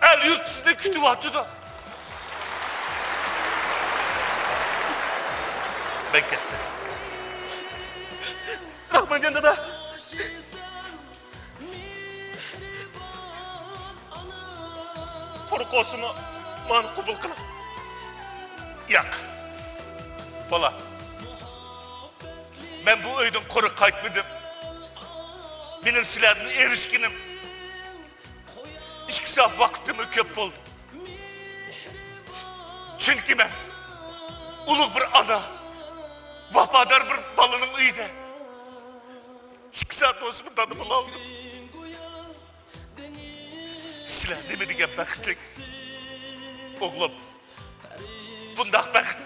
El yurt sizde kütüp atıdı. Ben gittim. Rahmancan dada. Korkusunu bana kubul kılın. Yak. Bala. Ben bu öydün koru kaytmadım. Benim silahını erişkinim. 2 saat vaktimi köp oldu. Çünkü ben uluk bir ana, vafadar bir balının uyda 2 saat olsun tadımı aldım. Silah nemi degen bəxtlik. Oğlum, bundaq bəxt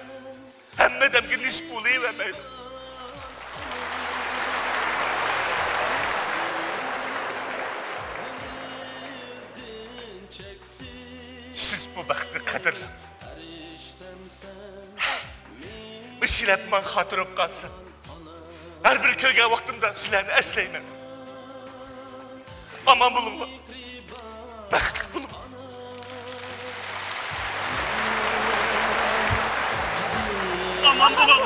həmmə dəmki nisb olayıverməydi. Siz bu bəxtini qədirləyin. İşləb mən xatırım qalsın. Hər bir köyge vaxtımda silahını əsləyinəm. Aman bulunma. Bəxtlik bulunma. Aman bulun.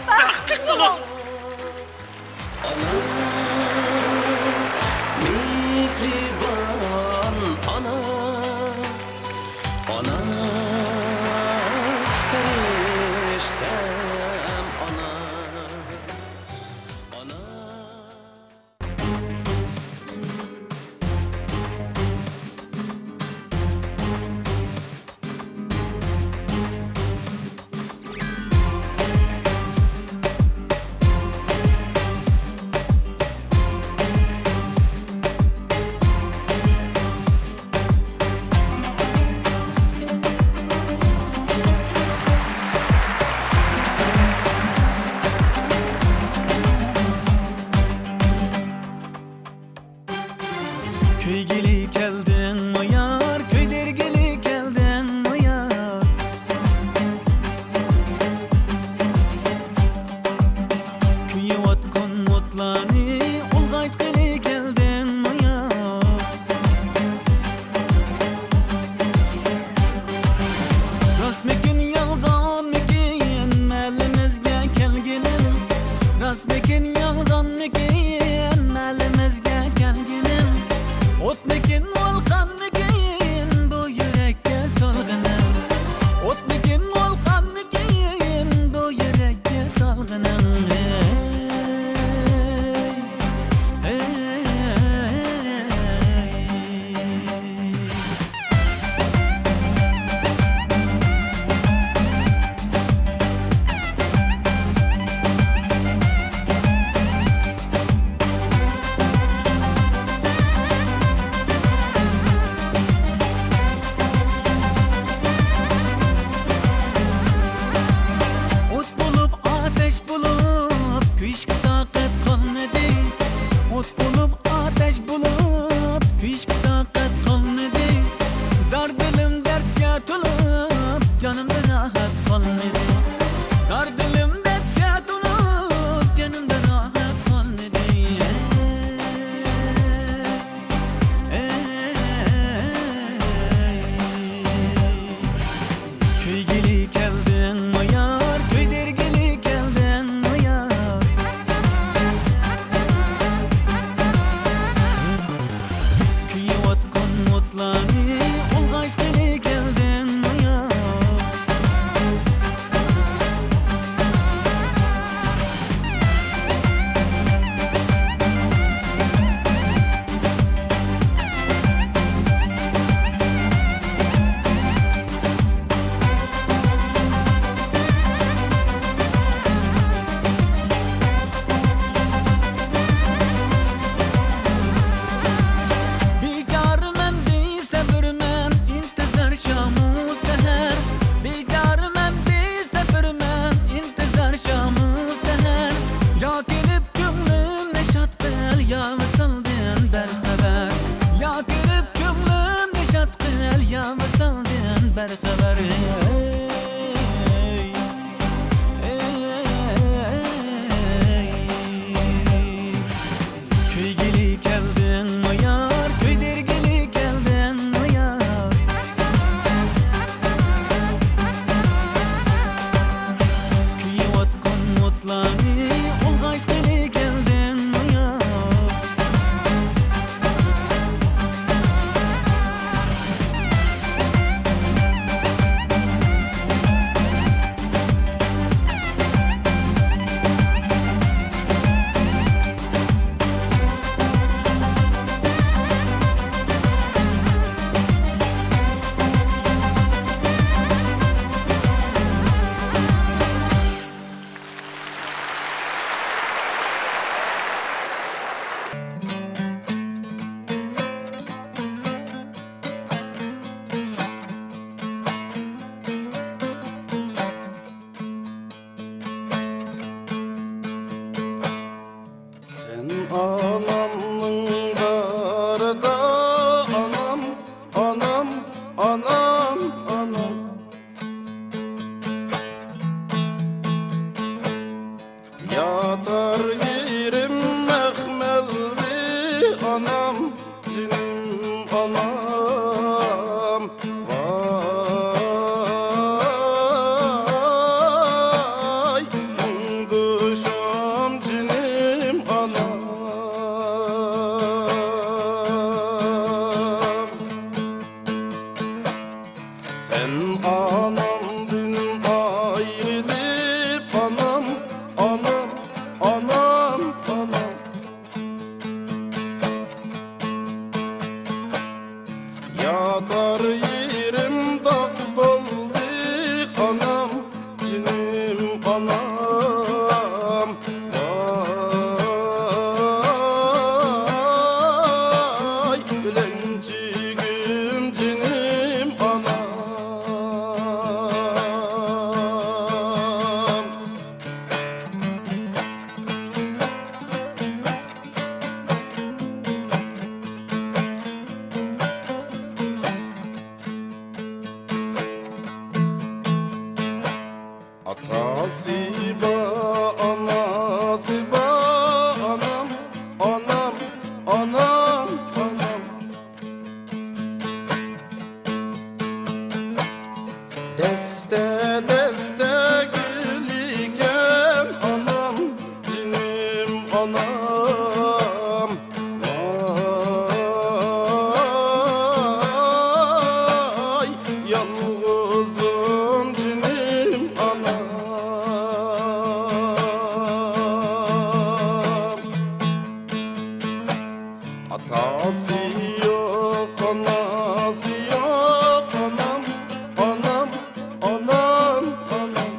Bəxtlik bulun. Mihriban ana, ana, periştem ana, ana. Rastmekin yalğanmıkin Məlimizge gelginim Otmekin volqanmıkin Bu yürekке salgınım Otmekin volqanmıkin Bu yürekke salgınım anam Ay yalnızım cinim anam Atası yok anası yok anam anam anam anam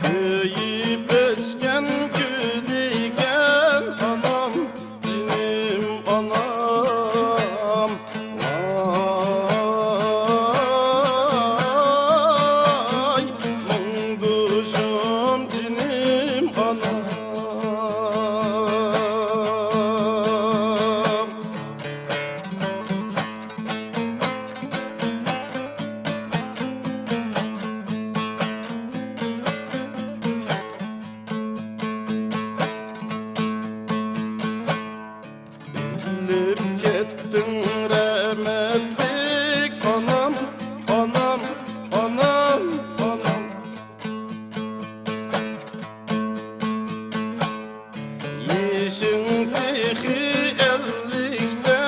Köyüp öçken güligen anam cinim anam Ay mungduşum cinim anam Bilip kettin rahmetlik anam anam anam anam Yeşin tehi ellikte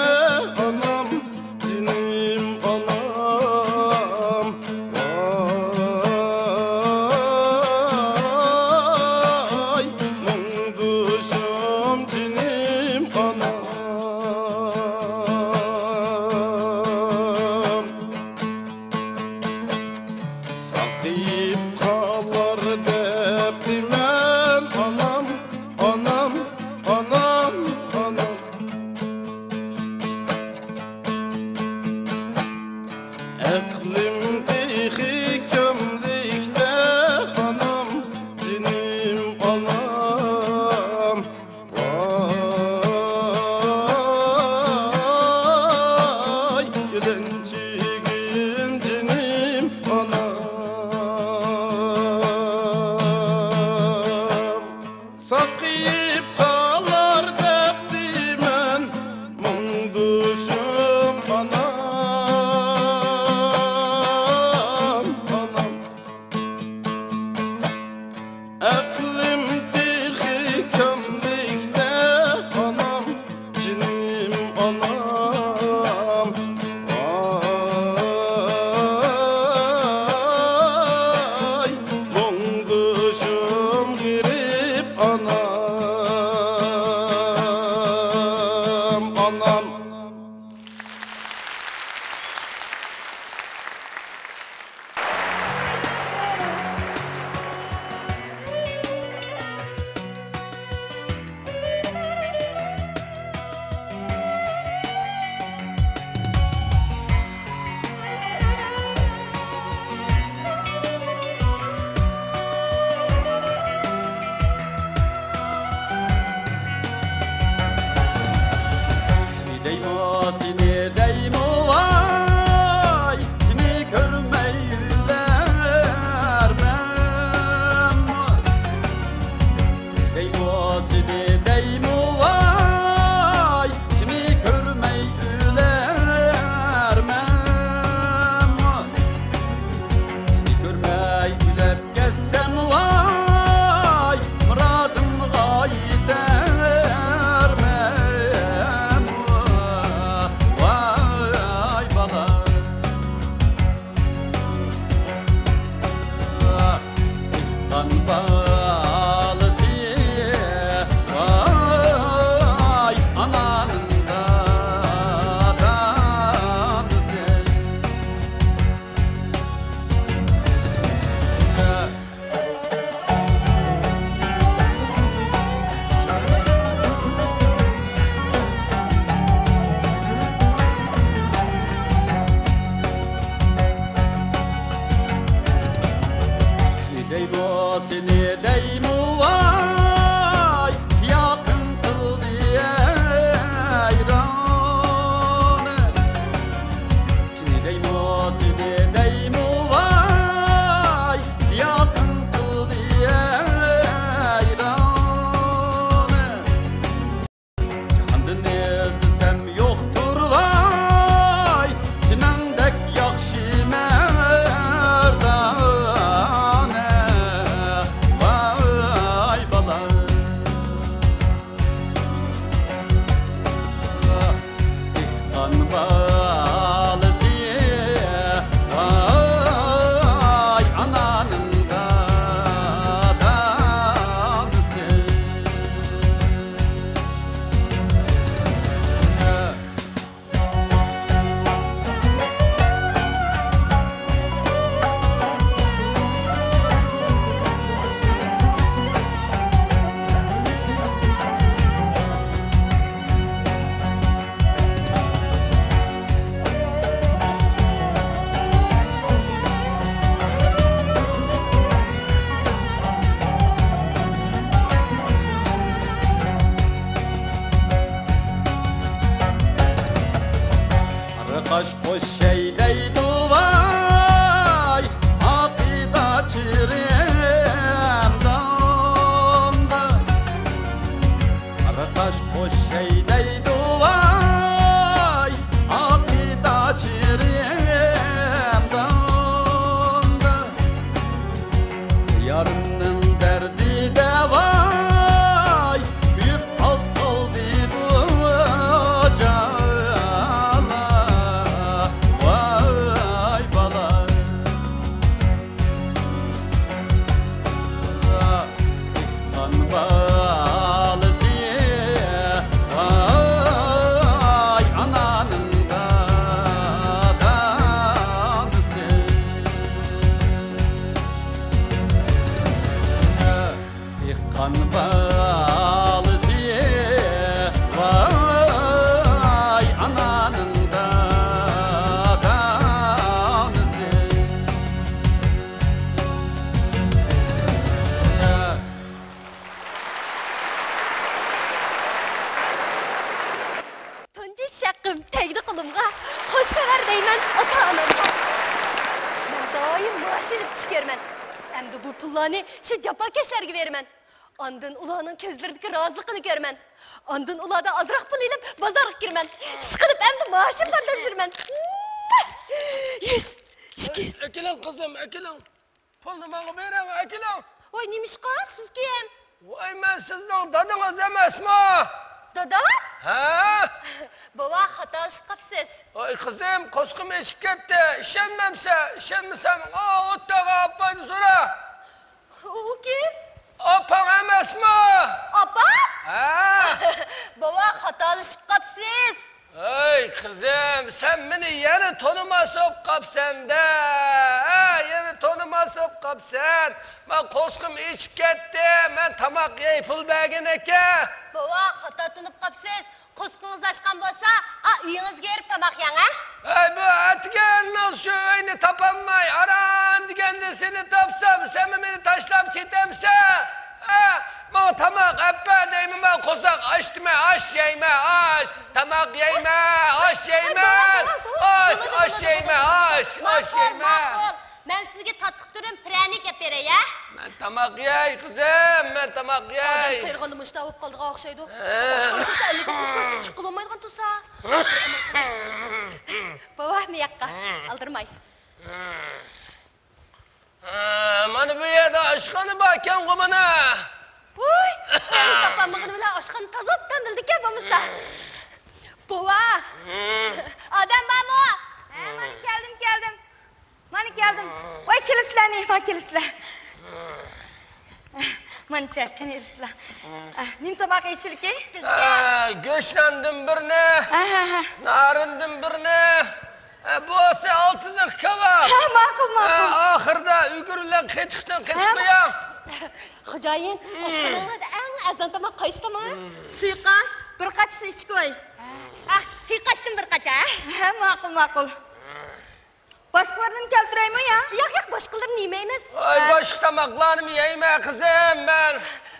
anam cinim anam Ay mungduşum cinim anam Sakıyıp kalır deptimen anam anam anam anam Eklimdeki kömlikte anam cinim anam Vay gelencigim cinim anam Sakıyıp kalır deptimen mungduşum anam anam Eklimdeki kömlikte anam cinim anam Ay mungduşum girip anam anam Seni deymo vay Seni görmey yülermem Deymo seni deymo vay Seni görmey yülermem Seni görmey ülep gezsem vay Muradım gayet ermem Vay bana İhtan balısı Vay ananın dadanısı Seni deymo vay Siyakın kıldı ayranı Seni deymo vay Siyakın kıldı ayranı Cahandan ezsem yoktur vay Senendek yakşı merdane Yarımның dərdi də vay Küyüp az qaldı bu cana Vay bala İhtan balısı Vay ananın da danısı İhkan balısı Vay ananın da danısı Tunji şakım tegdi qılımğa. Xoş xabar deyman ota-anamga. Men doim maaşını tushkerman. Endi bu pullarni shu jafokeşlarga beraman. Ondan ularning ko'zlaridagi roziligini ko'raman. Ondan ulardan azroq pul ilib bozorga kiraman. Ish qilib endi maaşimni topib jiraman. Yes. Ekiling qizim, ekiling. Pulni menga beraman, ekiling. Voy, nimishqa siz kim? Voy, men sizning dadingiz emasmi? Dada? Ha? Baba xatolashib qolibsiz. Oy qizim, qo'sqim eshib ketdi. Ishonmasam, o'rtaga opani so'ra. U kim? Opang emasmi? Opa? Ha? Baba xatolashib qolibsiz. Ey qizim, sen meni yana tonimasib qolibsan-da. Ha, yana tonimasib qolibsan. Men qo'sqim eshib ketdi. Men tamoq yey pul bergan ekan. Baba xato tunib qolibsiz. Qo'sqingiz ochgan bo'lsa, uyingizga erib tamoq yeng, ha? Ey bu atganning shu uyni topolmay, aram deganda seni topsam, sen meni tashlab ketamsan. Ha, men tamoq appa deyman, men qo'saq ochdimi, osh yeyman, osh. Tamoq yeyman, osh yeyman. Osh yeyman, osh yeyman. Men sizga tatliq turim pranik yap beray, ha? Men tamoq yey, qizim, men tamoq yey. Odam terg'ini mushta bo'lib qoldiga o'xshaydi. Boshqa tursa, ellik mushta chiqib olmaydigan tursa. Baba, men yoqqa aldirmay. Mana bu yerda oshxona bor ekan-ku mana. Voy, men topamag'ini bilan oshxona tozobdan bildik-a bo'lmasa. Baba. Odam bormi? Ha, men keldim. Mana keldim. Voy, kelisizlarmi? Voy, kelisizlar. Mana kelisizlar. Nim tamoq yeyishilki? Go'shlandim birni. Narindim birni. Bo'lsa 6 kebab. Ha, ma'qul. Oxirida uygurular qetiqdan qetib qo'yam. Xo'jayin, oshxonada eng azon tamoq qaysi tamoq? Suyqash, bir qacha suv ichib qo'y. Suyqashdan bir qacha. Ha, ma'qul. Boshqalarni keltiraymi ya? Yo'q, boshqalarni yemaymiz. Voy, boshqa tamoqlarni yeyman qizim men.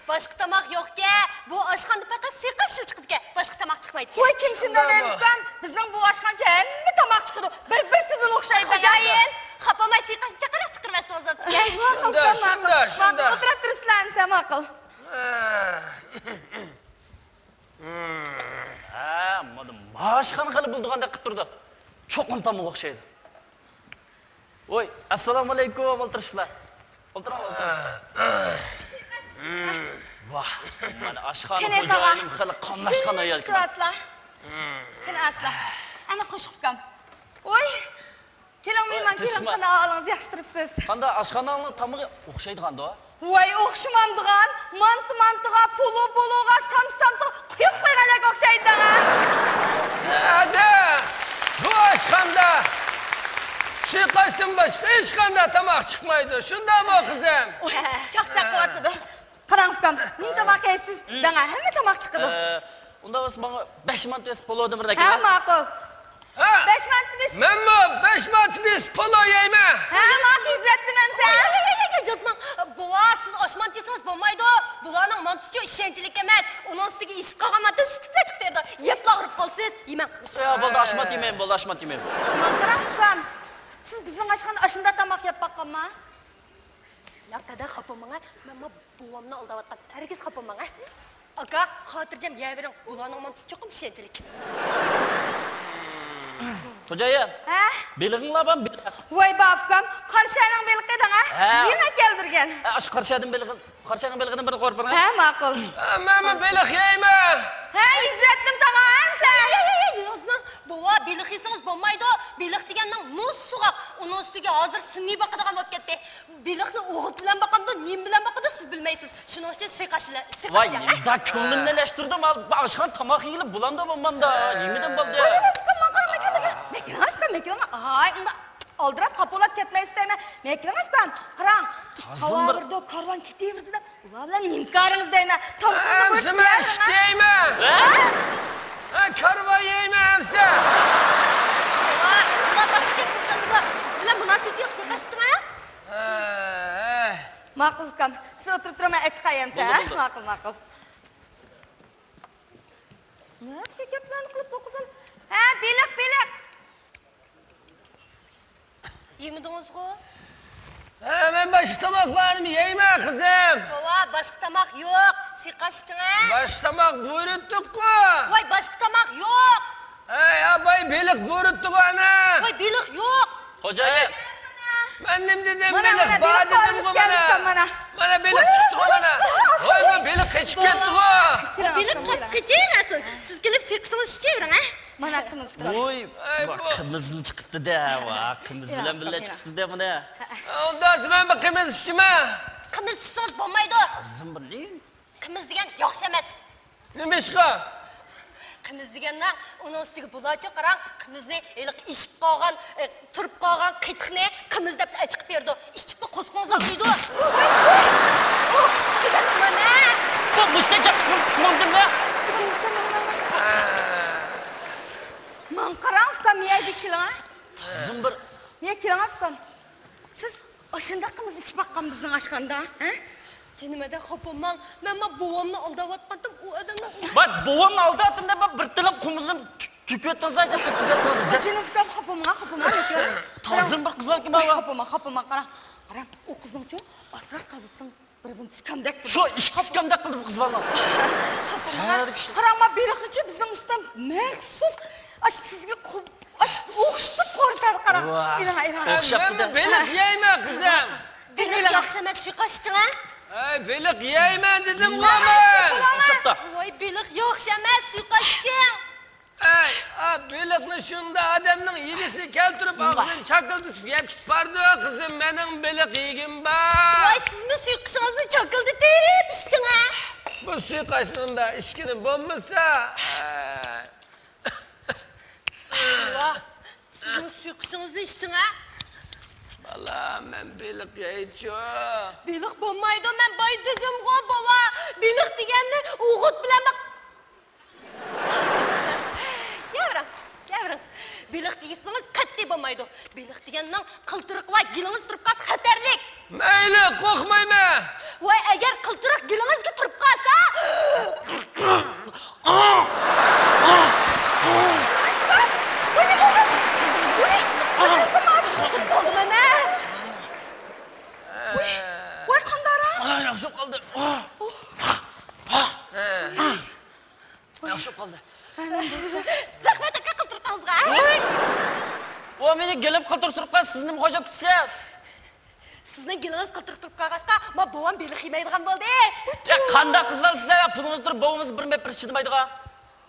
Boshqa tamoq yo'q-ku. Bu oshxonada faqat suyqash chiqdi-ku. Boshqa tamoq chiqmaydi. Voy, kim shunday deysan? Bizning bu oshxoncha hamma tamoq chiqadi. Bir-birsidan o'xshaydi. Xo'jayin, xapamay suyqash chaqirib chiqarmasa o'zimizga. Shunda. O'tirib turibsizlarmi, sen ma'qul? Mana boshqani qilib buldigandek qilib turdi. Cho'qim tamoq o'xshaydi. Voy, assalomu alaykum, o'ltirishlar. O'tiraman. Vah, mana oshxona xo'jayinim xili qonlashgan ayol kim? Qani asla. Ana qo'shib qam. Voy, kelolmayman, qana olingiz yaxshi turibsiz. Qanday oshxonaning tamog'i o'xshaydi-qanda? Voy, o'xshamaydigan. Mantiga, puluga, samsa quyib qo'ygandek o'xshaydi-da. Ada, bu oshxonada suyqashdan boshqa hech qanday tamoq chiqmaydi. Shundaymi qizim? Chaqchaq qilyapti. Qarang qam, nim tamoq yeysiz? Danga hamma tamoq chiqadi. Unda o'z menga 5 manat o'z polodim birdan Ha, ma'qul. Ha? 5 manat biz. Menmi 5 manat biz polo yeyman. Ha, ma'qul izzetdiman sen. Jazman, bova siz oshmon desangiz bo'lmaydi. Bularning mantusi ishonchlik emas. Uning ustiga ishib qolgan manta sutda chiqib berdi. Yeb lag'irib qolsiz, yeman. Bo'ldi, oshmat yemayman, bo'ldi, oshmat yemayman. Qarang qam. Siz bizning oshxonada ashunda tamoq yeb boqqanmi? Yo'q, dada, xapamanga. Men buvamni aldayotgan. Hargiz xapamanga. Aka, xotirjam yeyvering. Bularning mantusi cho'qim ishonchlik. Xo'jayin. Ha? Belig'inglar ham Voy bafkam, qarşayning belqidan ha? Yemek keldirgan. Aş qarşadan belqidan bir qo'rqib. Ha, ma'qul. Men beliq yeyman. Ha, İzzettim tamam sen. Osman, bova beliq yesangiz bo'lmaydi. Beliq deganning muz suvoq. Uning ustiga hozir sun'iy boqadigan bo'lib ketdi. Beliqni o'g'it bilan boqamda, nim bilan boqadi siz bilmaysiz. Shuning uchun siqashlar. Voy, da ko'nglimni lashtirdim. Boshqa tomoq yeyilib bulanda bo'lmamda. Nimidan bo'ldi? Mekilanga. Ay, unda oldirab qapolab ketmay istayman. Mekilanga afkan. Qarang. Havoda karvon ketaverdi-da. Ular bilan nimkaringiz deyman. Hamsima ishtayman. Ha, karvon yeyman sen. Ular boshqa qilsanlar, siz bilan munosabat yo'q, siqashdimi? Ma'qul kam. Siz o'tirib turaman, chiqayam sen. Ma'qul. Nima gaplarni qilib o'qisan? Ha, beliq. Yemidingiz-ku? Ha, men boshqa tomoqlarni yeyman, qizim. Bova, boshqa tomoq yo'q. Siqashdimi? Boshqa tomoq buyurtdik-ku. Voy, boshqa tomoq yo'q. Hey, abay beliq buyurtdik ana. Voy, beliq yo'q. Xo'jayin. Men nim dedim Mana, beliq beliq bor dedim olib keldim mana. Mana beliq chiqdi mana. Voy, men beliq qechib ketdi-ku. Beliq qechib siz kelib siqsangiz ichevering, ha? Mana qimiz. Voy, qimiz chiqibdi-da. Va, qimiz bilan birga chiqibsiz-da mana. Unda men bir qimiz ichaman. Qimiz ichsangiz bo'lmaydi. Qizim biling. Qimiz degan yaxshi emas. Nima ishqa? Qimiz deganda uning ustiga buzochi qarang, qimizni eliq ishib qolgan, turib qolgan qitiqni qimiz deb chiqib berdi. Ishibdi qo'sqonzoq deydi. Oh, mana. Bu mushta gapsiz qismondimmi? Men qarang, ukam yeydi kilan. Qizim bir. Men kilan ukam. Siz oshunda qimiz ishib baqqan bizning oshxonada, ha? Jinimada xo'pman, men buvamni aldayotgandim, u odamni. Bak, buvamni aldayotdim deb bir tilim qumizim tüketdingiz acha ketdingiz. Jinimdan xo'pman. Tozim bir qizlar kim bor? Xo'pman, qarang. Qarang, u qizning-chu asraq qavusning birini tikamdak qildi. Shu ish tikamdak qildi bu qiz bola. Qarang, men beliqni-chu bizning ustam maxsus sizga o'xshatib ko'rsatadi, qarang. Ila. O'xshatdi. Beliq yeyman qizim. Beliq yaxshi emas, suqashding, ha? Ay, beliq yeyman dedim-ku men. O'xshatdi. Voy, beliq yaxshi emas, suqashding. Ay, beliqni shunda odamning yigisi keltirib og'zini chaqiltib yeb ketib bordi, qizim, mening beliq yegim bor. Voy, sizmi suqishingizni chaqiltib ishing, ha? Bu suqashimda ishkini bo'lmasa, Voy, sizmi suqishingizni ishing, ha? Valla, men beliq yeychu. Beliq bo'lmaydi, men boy dedim-ku, bova. Beliq deganni o'g'it bilan Gavram. Beliq deysiniz, qatti bo'lmaydi. Beliq deganning qiltiriq va gilingiz turib qolsa xatarlik. Mayli, qo'rqmayman. Voy, agar qiltiriq gilingizga turib qolsa, Voy, qandara. Yaxshi qoldi. Yaxshi qoldi. rahmat aka qiltiriqingizga. O meni gelib qiltirib turib qolsa, siz nima hojat qilsiz? Sizning gilingiz qiltirib turib qolg'achqa, men bovam beliq yemaydigan bo'ldi. Ya qanday qiz bo'lsa, pulingiz turib bovingiz bir mep bir chidamaydigan.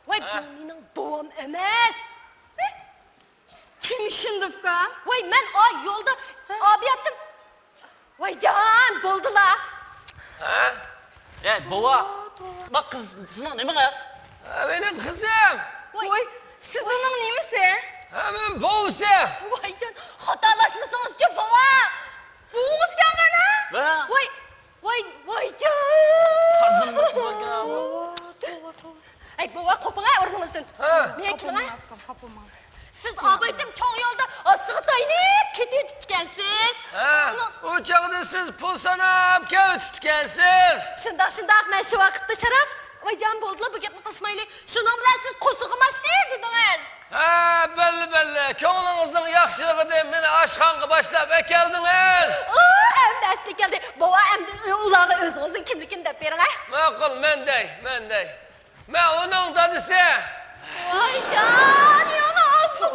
Voy, bu mening bovam emas. Kim ishindibka? Voy, men yo'lda obiyatdim. Voy, jon, bo'ldilar. Ha? Bova. Bak kız, sizning nimangiz? Mening qizim. Voy, siz uning nimasi? Men bovisi. Voy, jon, xatolashmasangiz-chi, bova. Buvingiz kelgana? Voy, jon. Qizim bo'lgan. Ay, bova, qo'ping'a o'rningizdan. Men kelman. Siz obaydim cho'ng yo'lda osig'i taynib ketib ekansiz. O chog'da siz pul sanab ketib ekansiz. Shundoq, men shu vaqtda sharaq voyjon bo'ldilar, bu gapni qilishmaylik. Shuning bilan siz qo'sig'imashdi dedingiz. Ha, billi. Ko'nglingizni yaxshiligi deb meni oshxonga boshlab keldingiz. Endi asli keldi. Bova, endi ularni o'zingizning kimligini deb bering, ha? Ma'qul, menday. Men uning dadisi. Voyjon, yana olsun.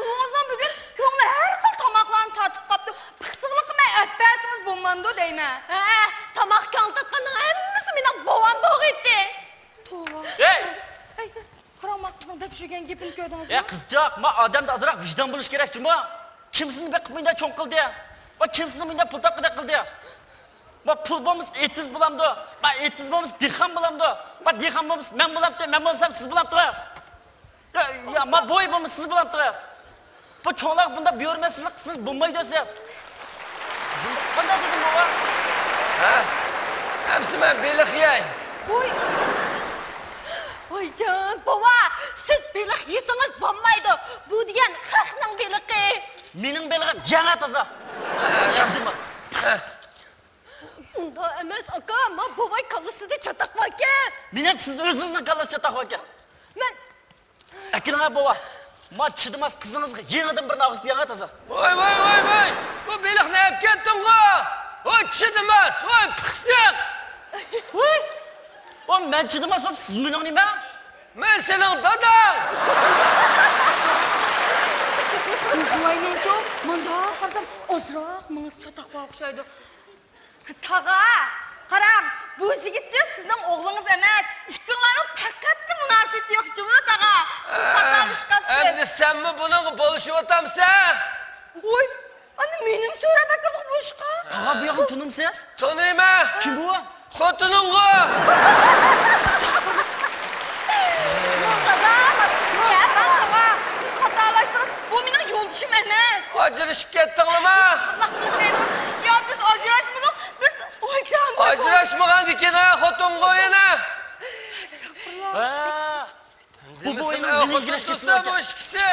Pulunuzdan bugün köngülü her xil tamaklarını tatıp kaptı. Pıksıqlı qılmay öpbəsiniz bulmandı deyme. Tamaq köngül tatqanның hemmisi mening bovam boq etdi. Hey! Qarama qızın dep şögen gepini gördünüz mü? Ya kızcak, ma adamda azırak vicdan buluş gerek cuma. Kimsini bekip mıyında çoğun kıldı ya? Ma kimsini mıyında pul tapkıda kıldı ya? Ma pul bomuz etiz bulamdı. Ma etiz bomuz dikhan bulamdı. Ma dikhan bomuz men bulamdı. Men bolsam siz bulamdı koyas. Ya ma boy bomuz siz bulamdı koyas. Bu çoğunlar bunda biyormesizlik siz bulmayı dösüyoruz. Kızım kanda dedim baba. Ha? Hepsi ben belik yay. Oy can, baba, siz belik yesiniz bo'lmaydi. Bu degan xalqning beligi. Mening beligim yana toza. Shildimaz. Unda emas aka, ma bovay kallasida chataq bor ekan. Mening siz o'zingizning kallasi chataq bor ekan. Men Akinaga bova. Ma chidamas qizingizga yenidan bir nag'is yana toza. Voy. Bu belik ne yap ketdin go? Voy chidamas, voy pixsiq. Voy. O men chidamas, siz mening nima? Men sening dadang. Buvayning çok manda qarsam ozroq mыңыз chataqqa o'xshaydi. Tağa, qarang, bu yigitcha sizning o'g'lingiz emas. Ishqinglarning faqatda munosabati yo'q juma tağa. Siz xatolanish qapsiz. Endi senmi buning bo'lishib o'tamsan? Voy, ana mening so'rab akirdik bu ishqa. Tağa bu yoqni tunimsiz? Tanıyman. Kim bu? Xotining go. Siz xatolashdingiz. Bu mening yo'ldoshim emas. Ajrashib ketdingmi? Ya biz ajrashmadik. Biz o'ychan. Ajrashmagan ekan xotin go yana. Bu boyning bilingilashkisi bu ishkisi.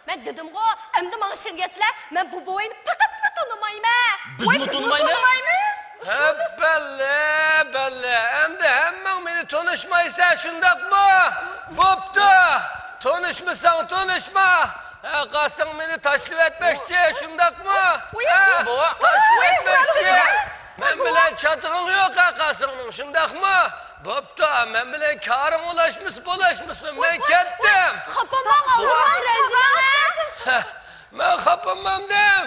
men dedim-ku, endi menga ishongaysizlar, men bu bovayni faqatla tanimayman. Bizni tanimaymiz? Belli. Endi hammang meni tanishmaysan, shundaqmi? Bo'pti. Tanishmasang tanishma. Qasing meni tashlab etmoqchi, shundaqmi? Bova. Men bilan chatig'ing yo'q qasingning, shundaqmi? Bo'pti, men bilan karing bo'lashmisin, men ketdim. Xapaman, Alloh ranjiman. Men xapamadim.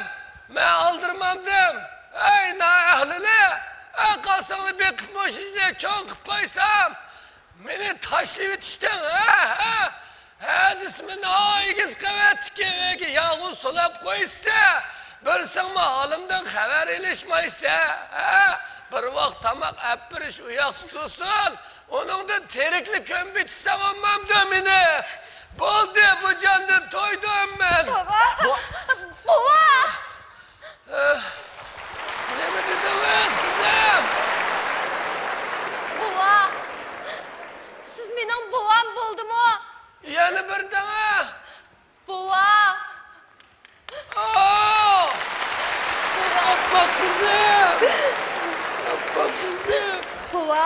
Men aldirmadim. Ey nahlili, qasingni bekib mo'shizga cho'ng qilib qo'ysam, meni tashlab etishdan, hadismi noigiz qavatdiki, yog'u sulab qo'ysa, bilsangmi holimdan xabar ilishmaysa, bir vaqt tamoq apirish uyoq tutsin, uningdan terikli ko'mbitsa olmamdi meni. Bo'ldi, bu jondan to'ydim men. Bova! Nima dedingiz, qizim? Bova! Siz mening bovam bo'ldimi? Yana bir dana. Bova! Appa kızım. Bova,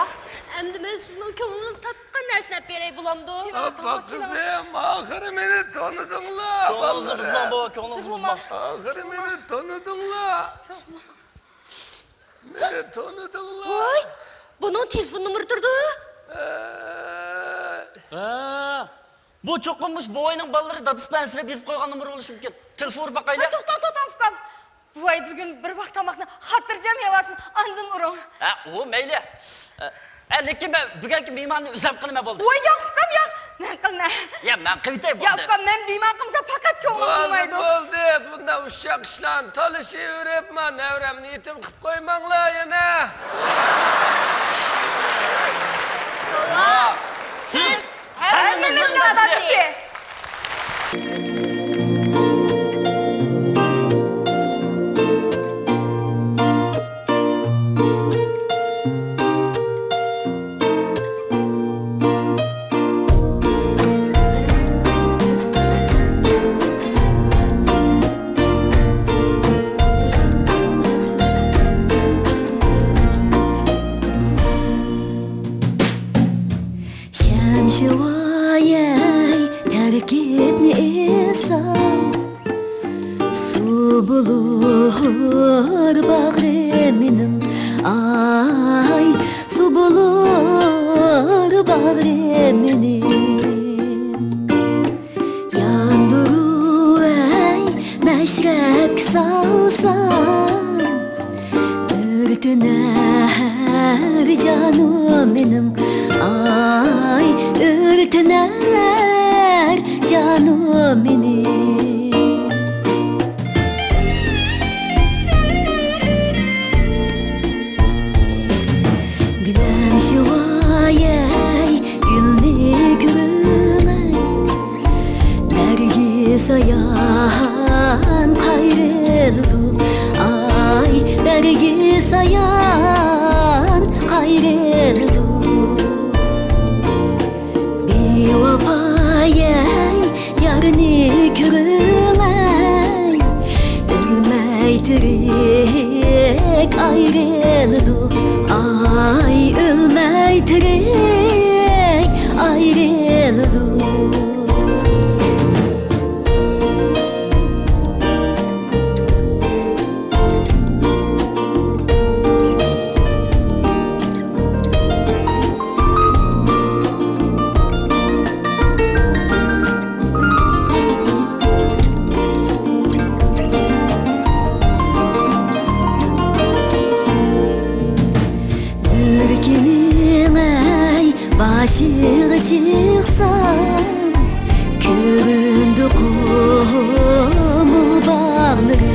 endi men sizning ko'nglingizni tatgan narsani beray bo'lamdi. Appa kızım, ahiri meni tanıdыңlar. Ko'nglingizni buzmang bova, ko'nglingizni buzmang. Ahiri meni tanıdыңlar. Meni tanıdыңlar. Voy, buning telefon nomeri turdi. Bu ço'qinmish bovoyning bolalari dadasidan ansirab yezib qo'ygan nomer bo'lishi mumkin. Telefon urib boqaylik. To'xta, Fukam. Buvay bugun bir vaqt tamoqni xotirjam yevasin, andin uring. O mayli. Lekin men bugungi mehmonni uzab qilma bo'ldi. Voy, yo'q, Fukam, yo'q. Men qilma. Ya, men qiltay bo'ldi. Ya, Fukam, men mehmon qilsa faqat ko'nglim bo'lmaydi. Bo'ldi, bunda ushaq ishlarni tolishaveribman. Nevramni yetim qilib qo'ymanglar yana. Siz hammamizning dadasi. Şemşivayey terkibni esam Su bulur bağreminin Ay su bulur bağreminin Yandırı salsam örtüner canım benim ay örtüner canım benim Gülem şivayay gülne gülmey Dergi sayan kayrıldı ay dergi sayan kayrıldı Bir vafayay yarını görmey Ölmey direk ayrıldı ay ölmey direk ayrıldı Başığı çıksam Köründü kumul bağları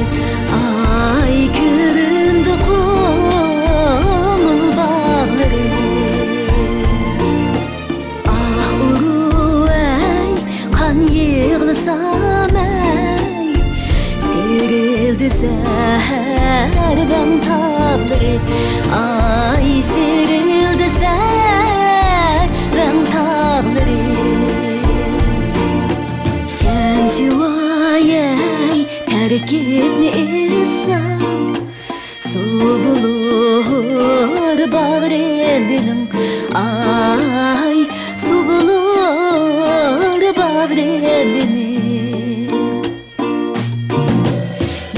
Ay köründü kumul bağları Ah uru ey kan yığılsam ey Serildi serden tağları Ay serildi ben tağları Şemşivayay terk etni etsem Su bulur bağrımın Ay su bulur bağrımın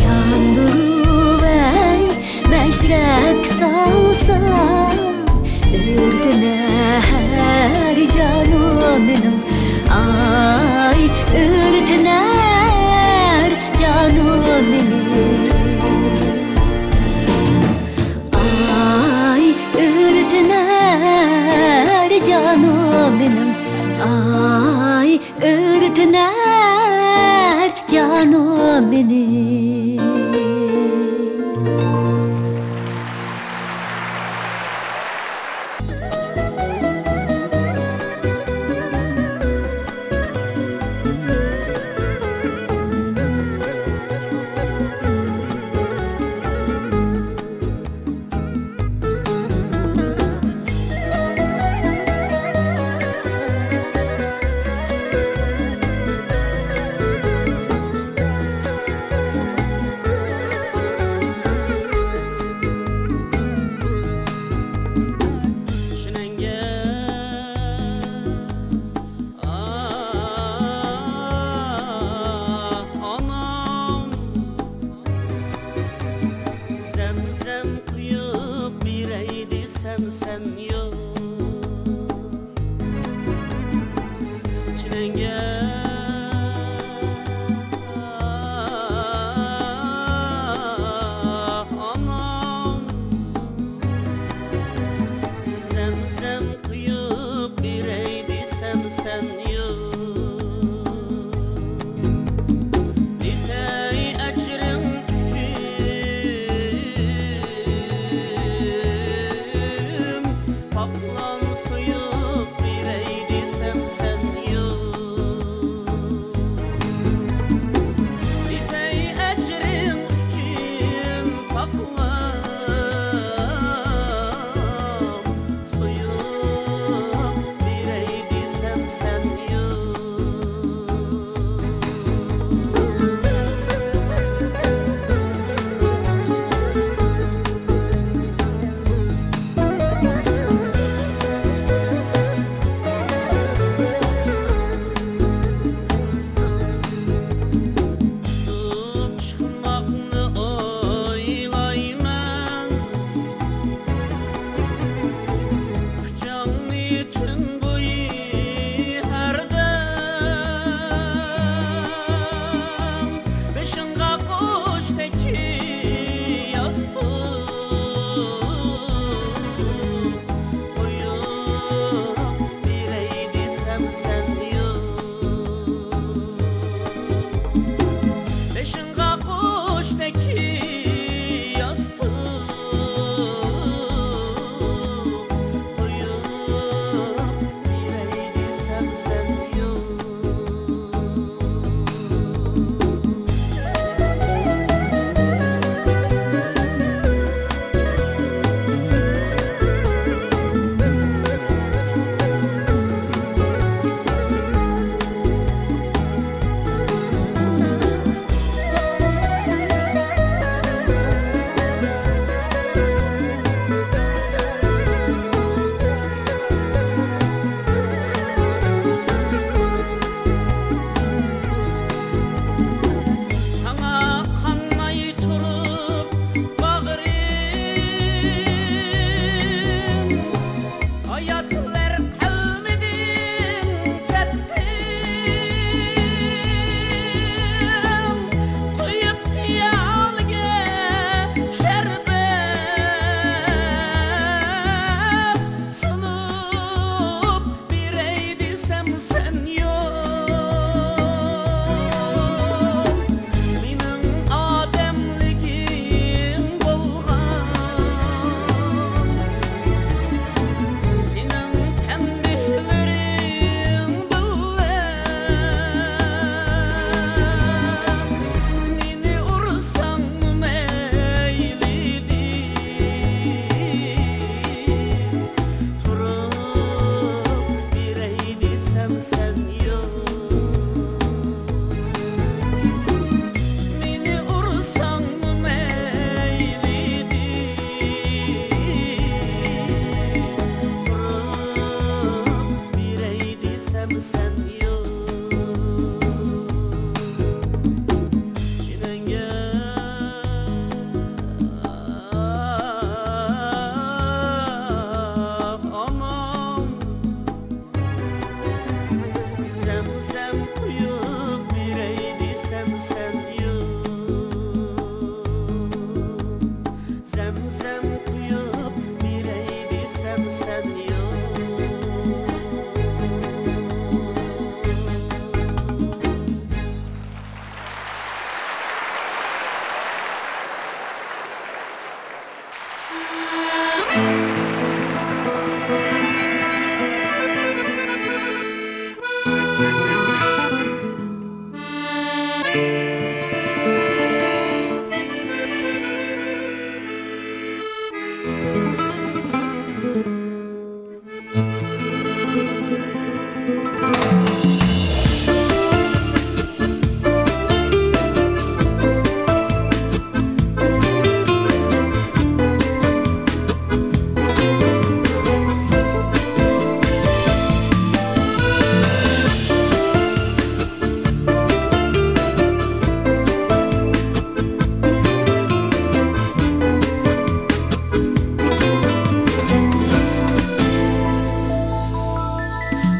Yandırıvey meşrep salsam Örtüner canım benim Ay örtüner canım benim Ay örtüner canım benim Ay örtüner canım benim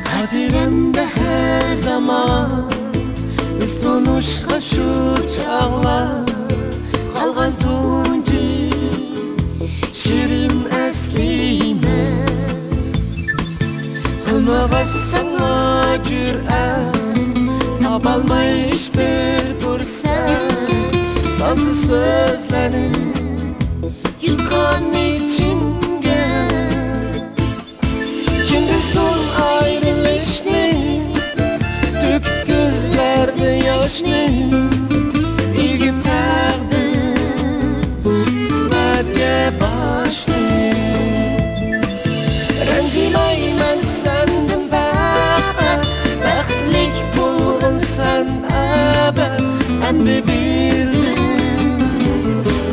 Hadiremde her zaman biz tunuşka şu çağlar kalgan tunci şirin eslime kılmağa sana cüret tabalmay hiçbir fırsat sansız sözlerini yutkan içimge şimdi son ayrılışını dök gözlerde yaşını ilgim terdi kısmetke başlı rencimeymen senden bak baklik bulgun sen ben endi bildim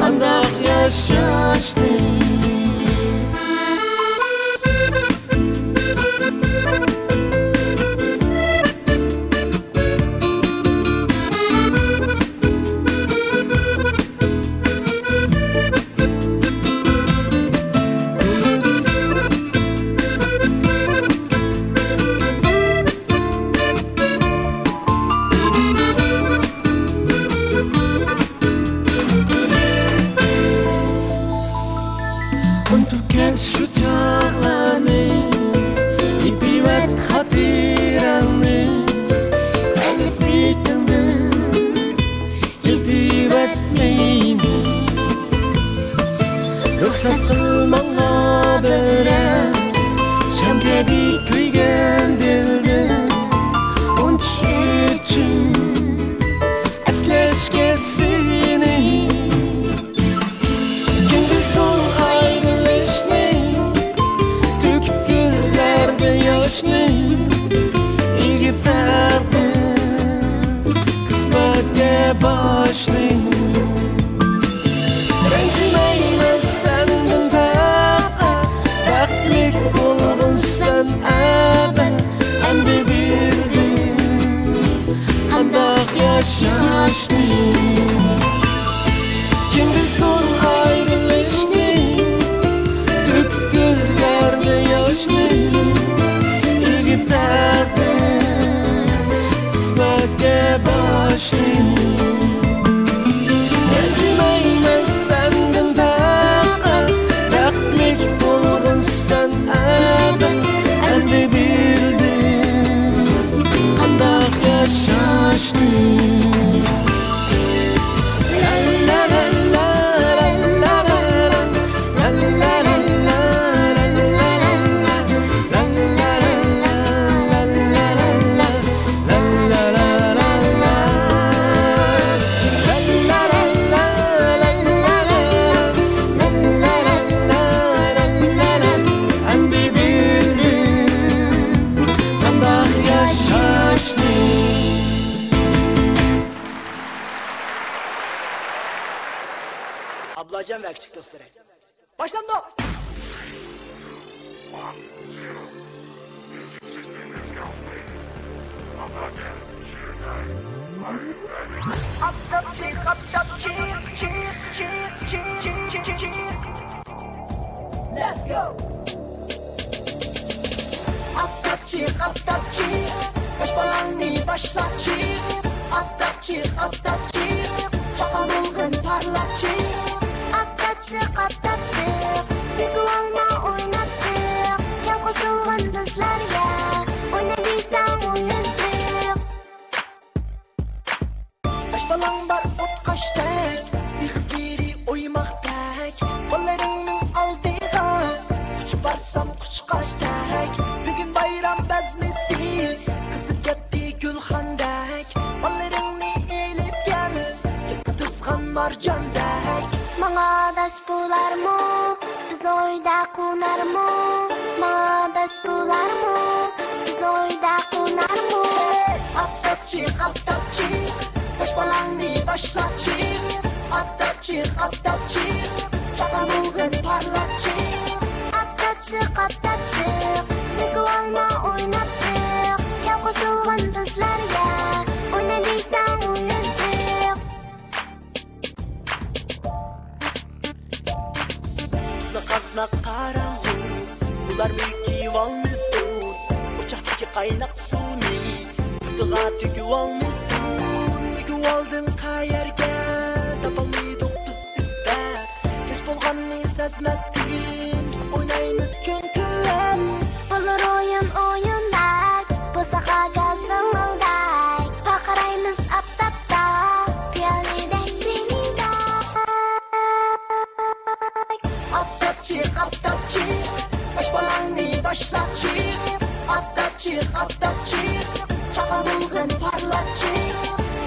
andak yaşaştı untuk gel şu çağlarını ipi ve hatiranı elip bitini yırtı etmeyini ruhsat kılmana bere şemke bir kuygen dildi onun için esleşkesini gündüz son ayrılışını dök gözlerde yaşını ilgi terdi kısmette başlı rencimeyme senden bak baklik bulgun sen ben endi bildim kandak yaşaştı gündüz son ayrılışını dök gözlerde yaşını ilgi terdi kısmette başlı rencimeyme senden bak baklik bulgun sen ben endi bildim kandak yaşaştı Ablacığım ve küçük dostları. Başlandı. Let's go. Aptapçık, aptapçık, baş balanı başlatçık. Aptapçık, aptapçık, çakal bulgun parlakçık. Aptapçık, aptapçık, bir kuvalma oynatçık. Gel koşulgun kızlarga, oynadıysan oyuncuk. Baş balan var ot kaçtak, bir kızları oymaktak. Ballarının aldığı Bana daş bular mı? Biz oyda kunar mı? Bana daş bular mı? Biz oyda kunar mı? Aptapçık baş balangni başlatçık Aptapçık çakamılgın parlatçık Aptapçık Niko alma oynatçık Gel koşulgun bizlerge Oynadıysan oyuncuk Kaznak karanğı Bular mülki valmısın Uçaktaki kaynak suni Kutuğa tükü valmısın Mülki aldın kayerge Tapalıydık biz izler Geç bolğanni sezmezdim Biz oynayımız kön kön Olur oyunlar Bu sakaga zımılday Pakarayımız aptapta Piyalidek seni de Aptapçık baş balangni başlatçık Aptapçık çakamılgın parlatçık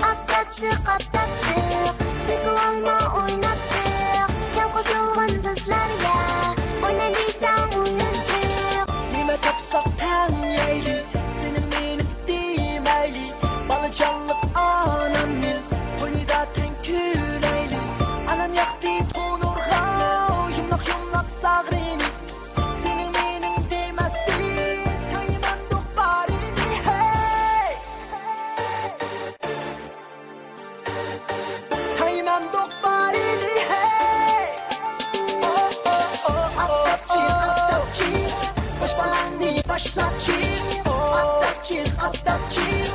Aptapçık Niko alma oynatçık Gel koşulgun bizlerge Oynadıysan oyuncuk Nime tapsak ten yeyli Senin benim demeyli Balıcanlık anamın Koynida ten küleyli Anam yaktı tonurga Yumlak sağrını Senin benim demezdi Taymam dok barini hey Taymam dok barini hey Aptapçık baş balangni başlatçık Aptapçık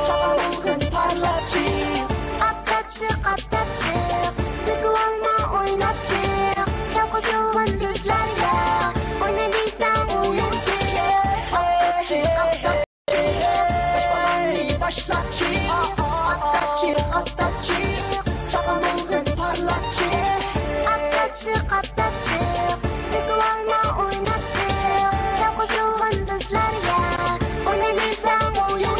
çakamılgın parlatçık Aptapçık Niko alma oynatçık Gel koşulgun bizlerge Oynadıysan oyuncuk Aptapçık baş balangni başlatçık Aptapçık çakamılgın parlatçık Aptapçık Niko alma oynatçık Gel koşulgun bizlerge Oynadıysan oyuncuk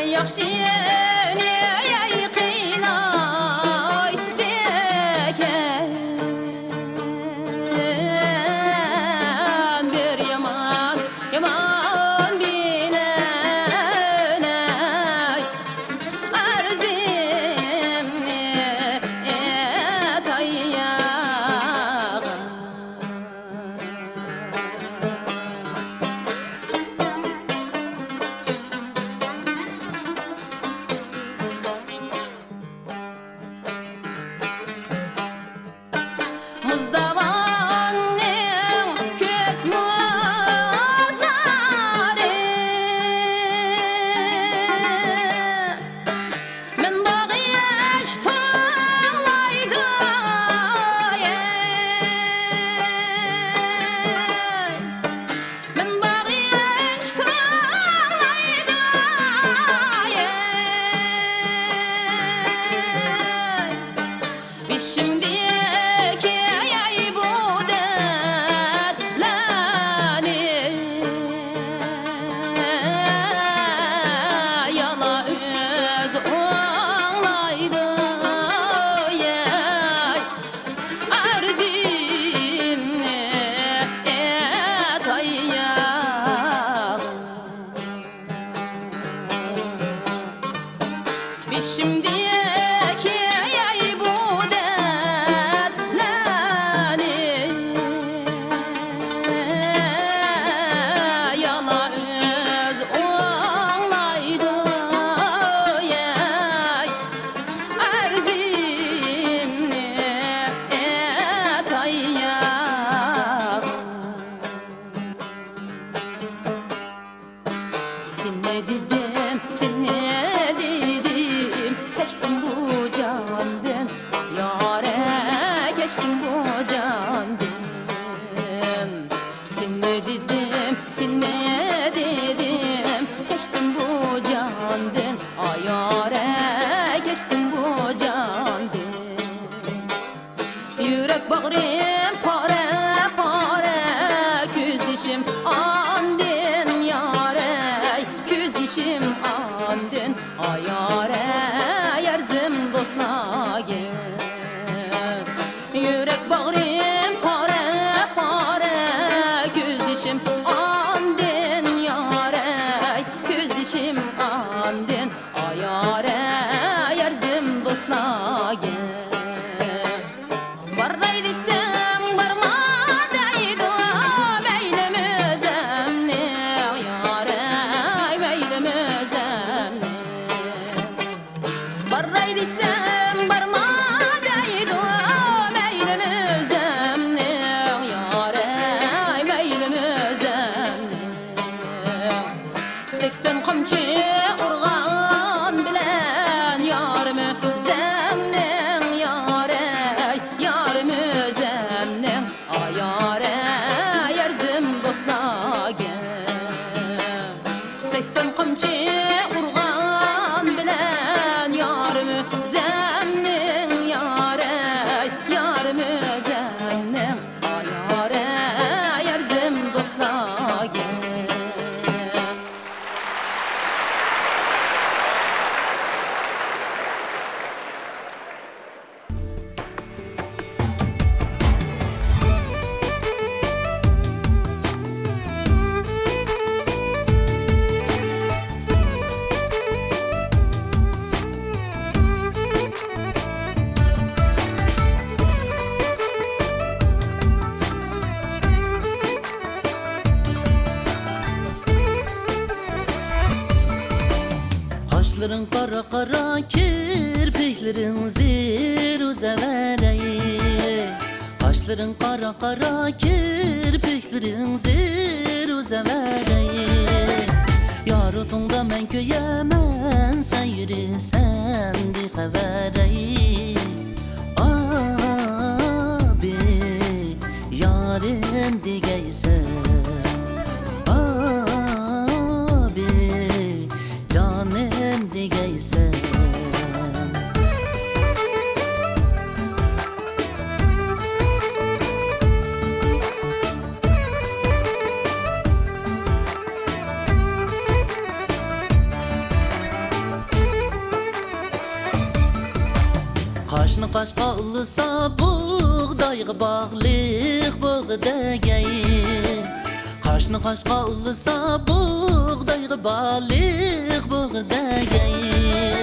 Yaxşı ne yayqinay deke Şimdiki yay bu dertlani Yala öz olaydı yay Arzimni etayağım Şimdiki yay bu dertlani Yala öz olaydı yay Arzimni etayağım Sen ne dedim, sen ne dedim Geçtim bu candan Yâre geçtim bu candan Sen ne dedim, sen ne dedim Geçtim bu candan Ay yâre geçtim bu candan Yürek bağrım pare pare Göz dişim andın yâre Göz dişim andın Ay yâre Yerzim dostna gel Yürek bağrım pare pare Göz dişim andın yâre Göz dişim andın Ay yâre Yerzim dostna gel Barray desem barma deydi Meylim özemni Yâre meylim özemni Barray desem barma deydi Meylim özemni Yâre meylim özemni 80 qamchi urgan bilen yarimi zemnin yare yarimi zemnin ayare yerzim dostna gel 80 qamchi urgan bilen yarimi zemnin yare yarimi zemnin ayare yerzim dostna gel Kaşların kara kara kirpiklerin zir uzaverey Kaşların kara kara kirpiklerin zir uzaverey Yarutunda men köyemen sen yürü sen di haverey Abi yarın digeysen Abi canım digeysen Kaşını kaşka ılısa buğdayğı bağlıq buğdayı Kaşını kaşka ılısa buğdayğı bağlıq buğdayı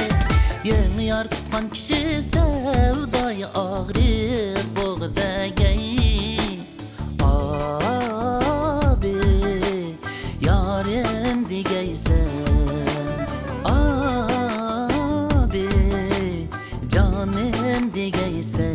Yeni yar tutkan kişi sevdayı ağrıq buğdayı Abi yarın digeysen Abi canım digeysen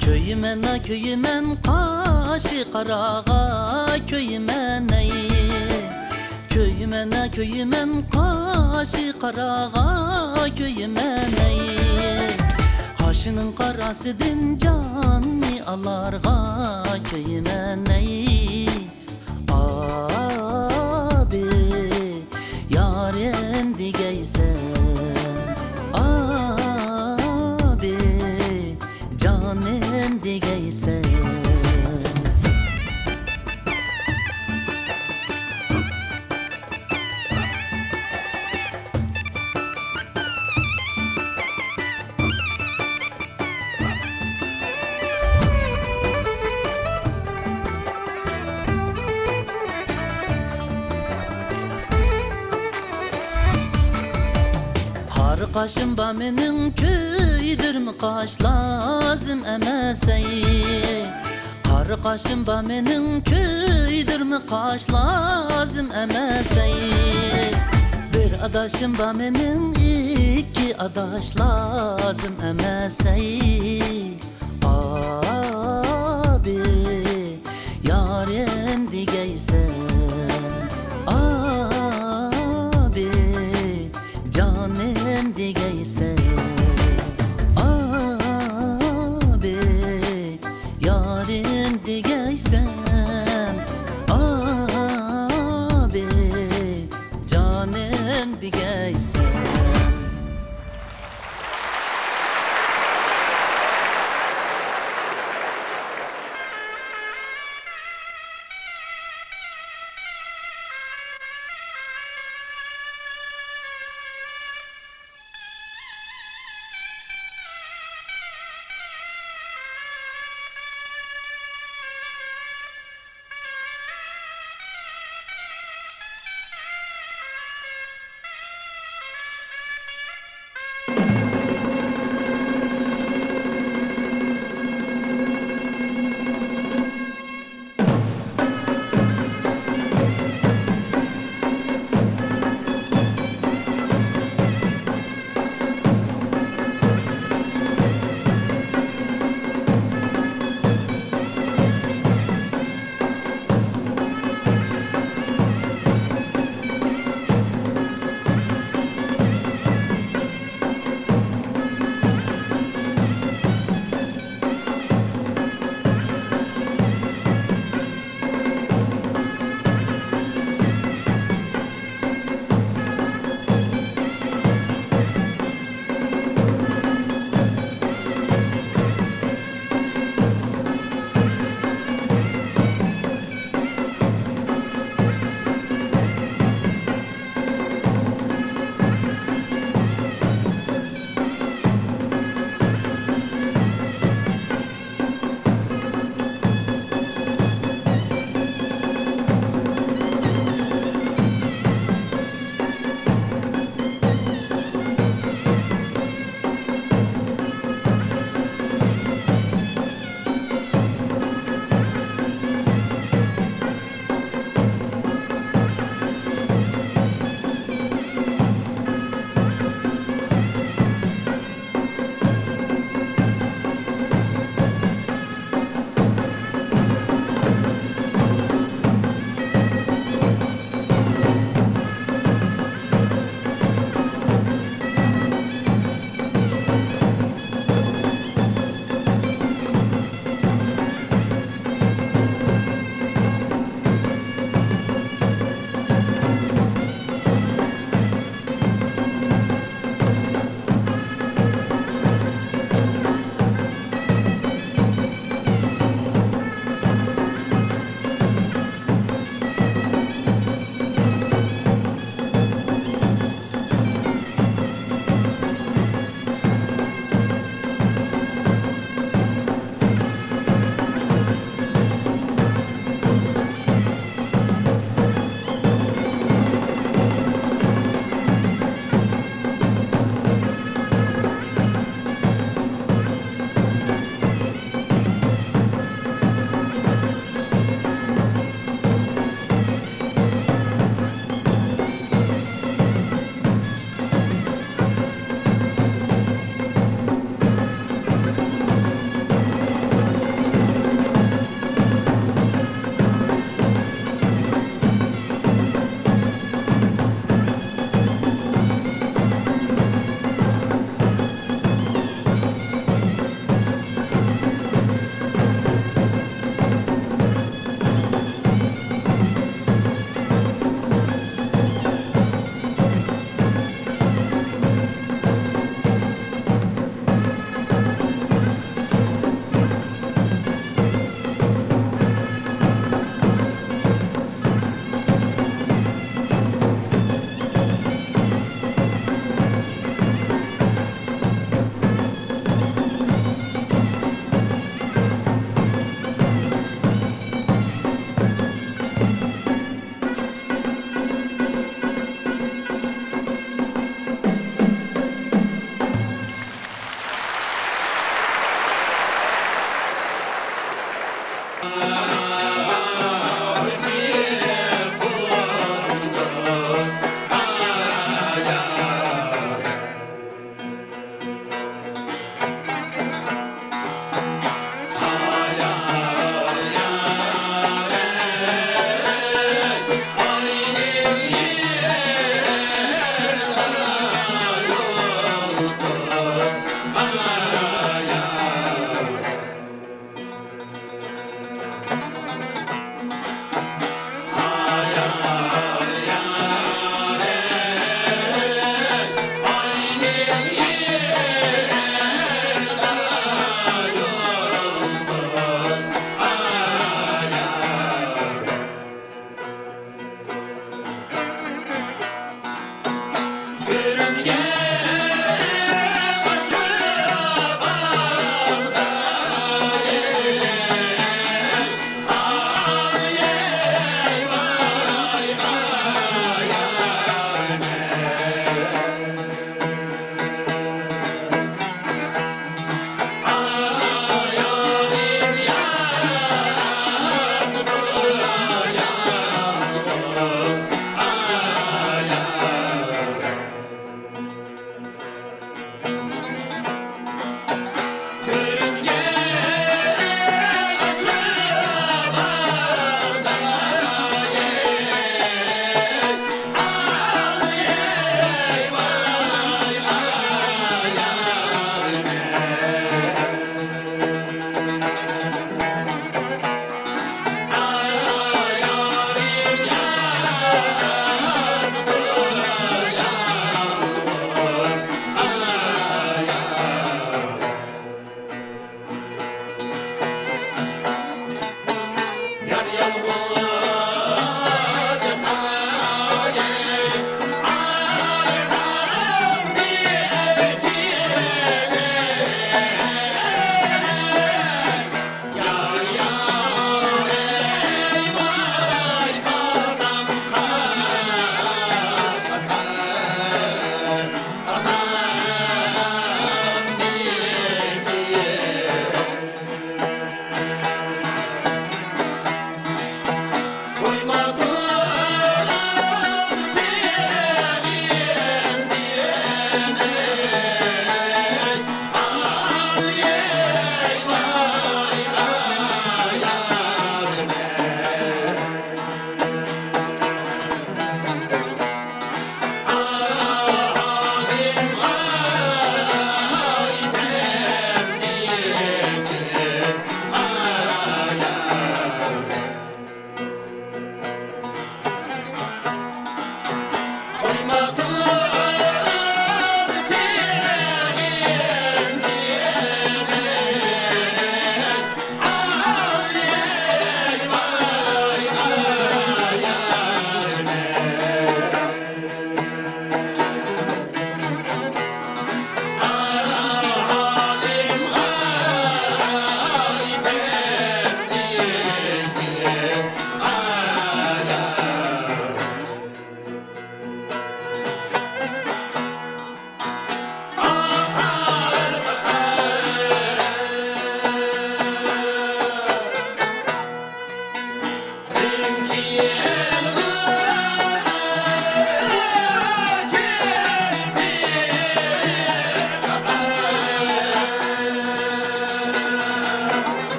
Köyümen köyümen kaşı karağa köyümen Köyümen köyümen kaşı karağa köyümen Gözünün karasıdın canını alarga köyümen ey Abi yaren digeysen Abi canın digeysen Kaşım ba menin köydür mü kaş lazım emesey Kar kaşım ba menin köydür mü kaş lazım emesey Bir adaşım ba menin iki adaş lazım emesey Abi yaren digeysen Abi canım digeysen Abi yarın digeysen Abi canım digeysen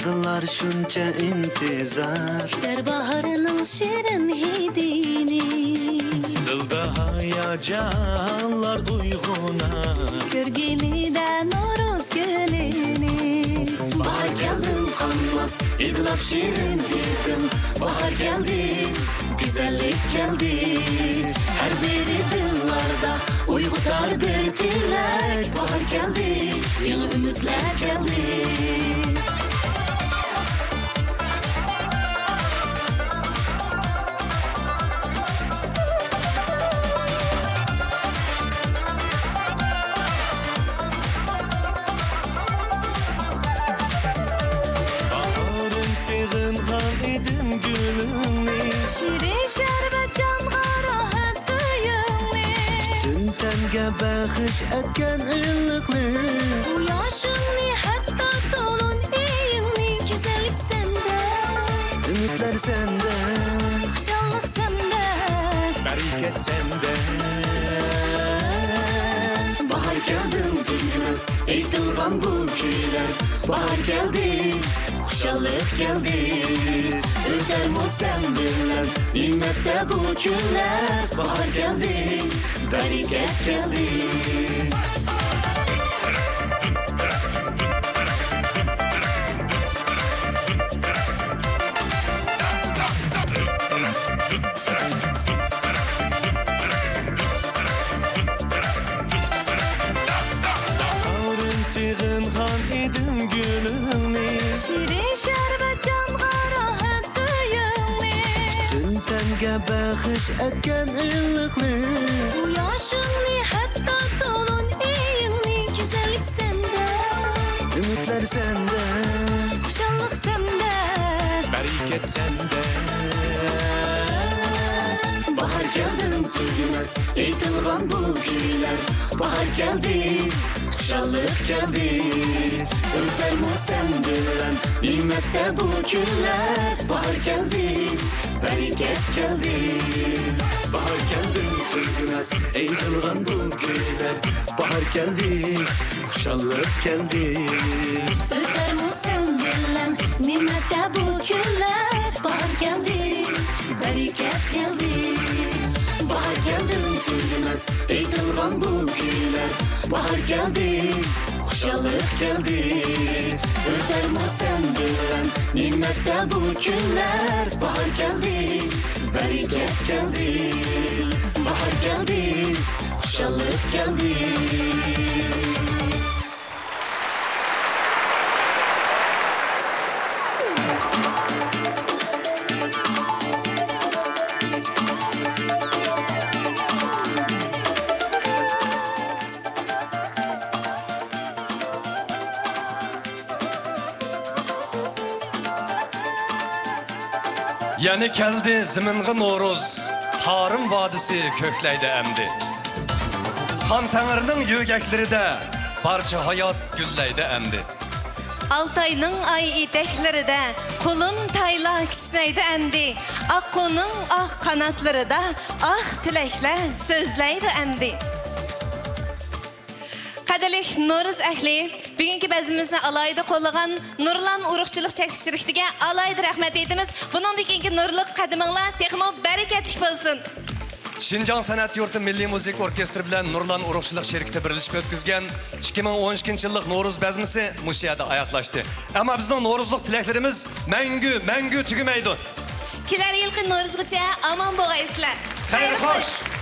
qılar şuncha intizor Kutar baharının şirin hidini Dilda hayajonlar uyg'onar Ko'rgilida Noroz gulini Bahar geldin qonmas idlab shirin hidim Bahar geldi güzellik geldi Her biri dillarda uyg'otar bir tilak Bahar geldi yeni ümitler geldi Şirin şerbet canға rahat suyuңni Tün tenga bag'ish etgan iliqlik Quyoshingni hatta to'lin iyingni Go'zallik senda Ümitlar senda Xushallik senda Barikat senda Bahar geldin tugmas aytilgan bu kuylar Bahar geldi Xushallik geldi Ötermo sen bilen Nimet'te bu günler Bahar geldi Barikat geldi Ağrım sığıngan idim gülümni Şirin şerbet canға rahat suyuңni Tün tenga bag'ish etgan iliqlik Quyoshingni hatta to'lin iyingni Go'zallik senda Ümitlar senda Xushallik senda Barikat senda Bahar geldin tugmas aytilgan bu kuylar Bahar geldi Xushallik geldi Ötermo sen bilen Nimet'te bu günler Bahar geldi Barikat geldi Bahar geldin tugmas aytilgan bu kuylar Bahar geldi Xushallik geldi Ötermo sen bilen Nimet'te bu günler Bahar geldi Barikat geldi Bahar geldin tugmas aytilgan bu kuylar Bahar geldi Xushallik geldi Ötermo sen bilen Nimet'te bu günler Bahar geldi Barikat geldi Bahar geldi Xushallik geldi Yani keldi zimingi Noruz, Harım vadisi kökleydi emdi. Han Tanrı'nın yügekleri de barça hayat gülleydi emdi. Altay'nın ay etekleri de kulun tayla kişneydi emdi. Akko'nun ah kanatları da ah tilekle sözleydi emdi. Qadalik Noruz ahli, bugünkü bezimizni alayda qo'llagan Nurlan urug'chilik chekishtiriktiga alayda rahmat etimiz. Buningdan keyingi nurliq qadaminglar texmo barakatli bo'lsin. Şinjan Sanat Yurti Milliy Muzik Orkestri bilan Nurlan urug'chilik sherikda birlashib o'tkazgan 2012-yillik Noruz bezmisi mushiyada oyoqlashdi. Ammo bizning Noruzlik tilaklarimiz mangu tugamaydi. Kelar yilgi Noruzgacha omon bo'lgaysizlar. Xayr xo'sh.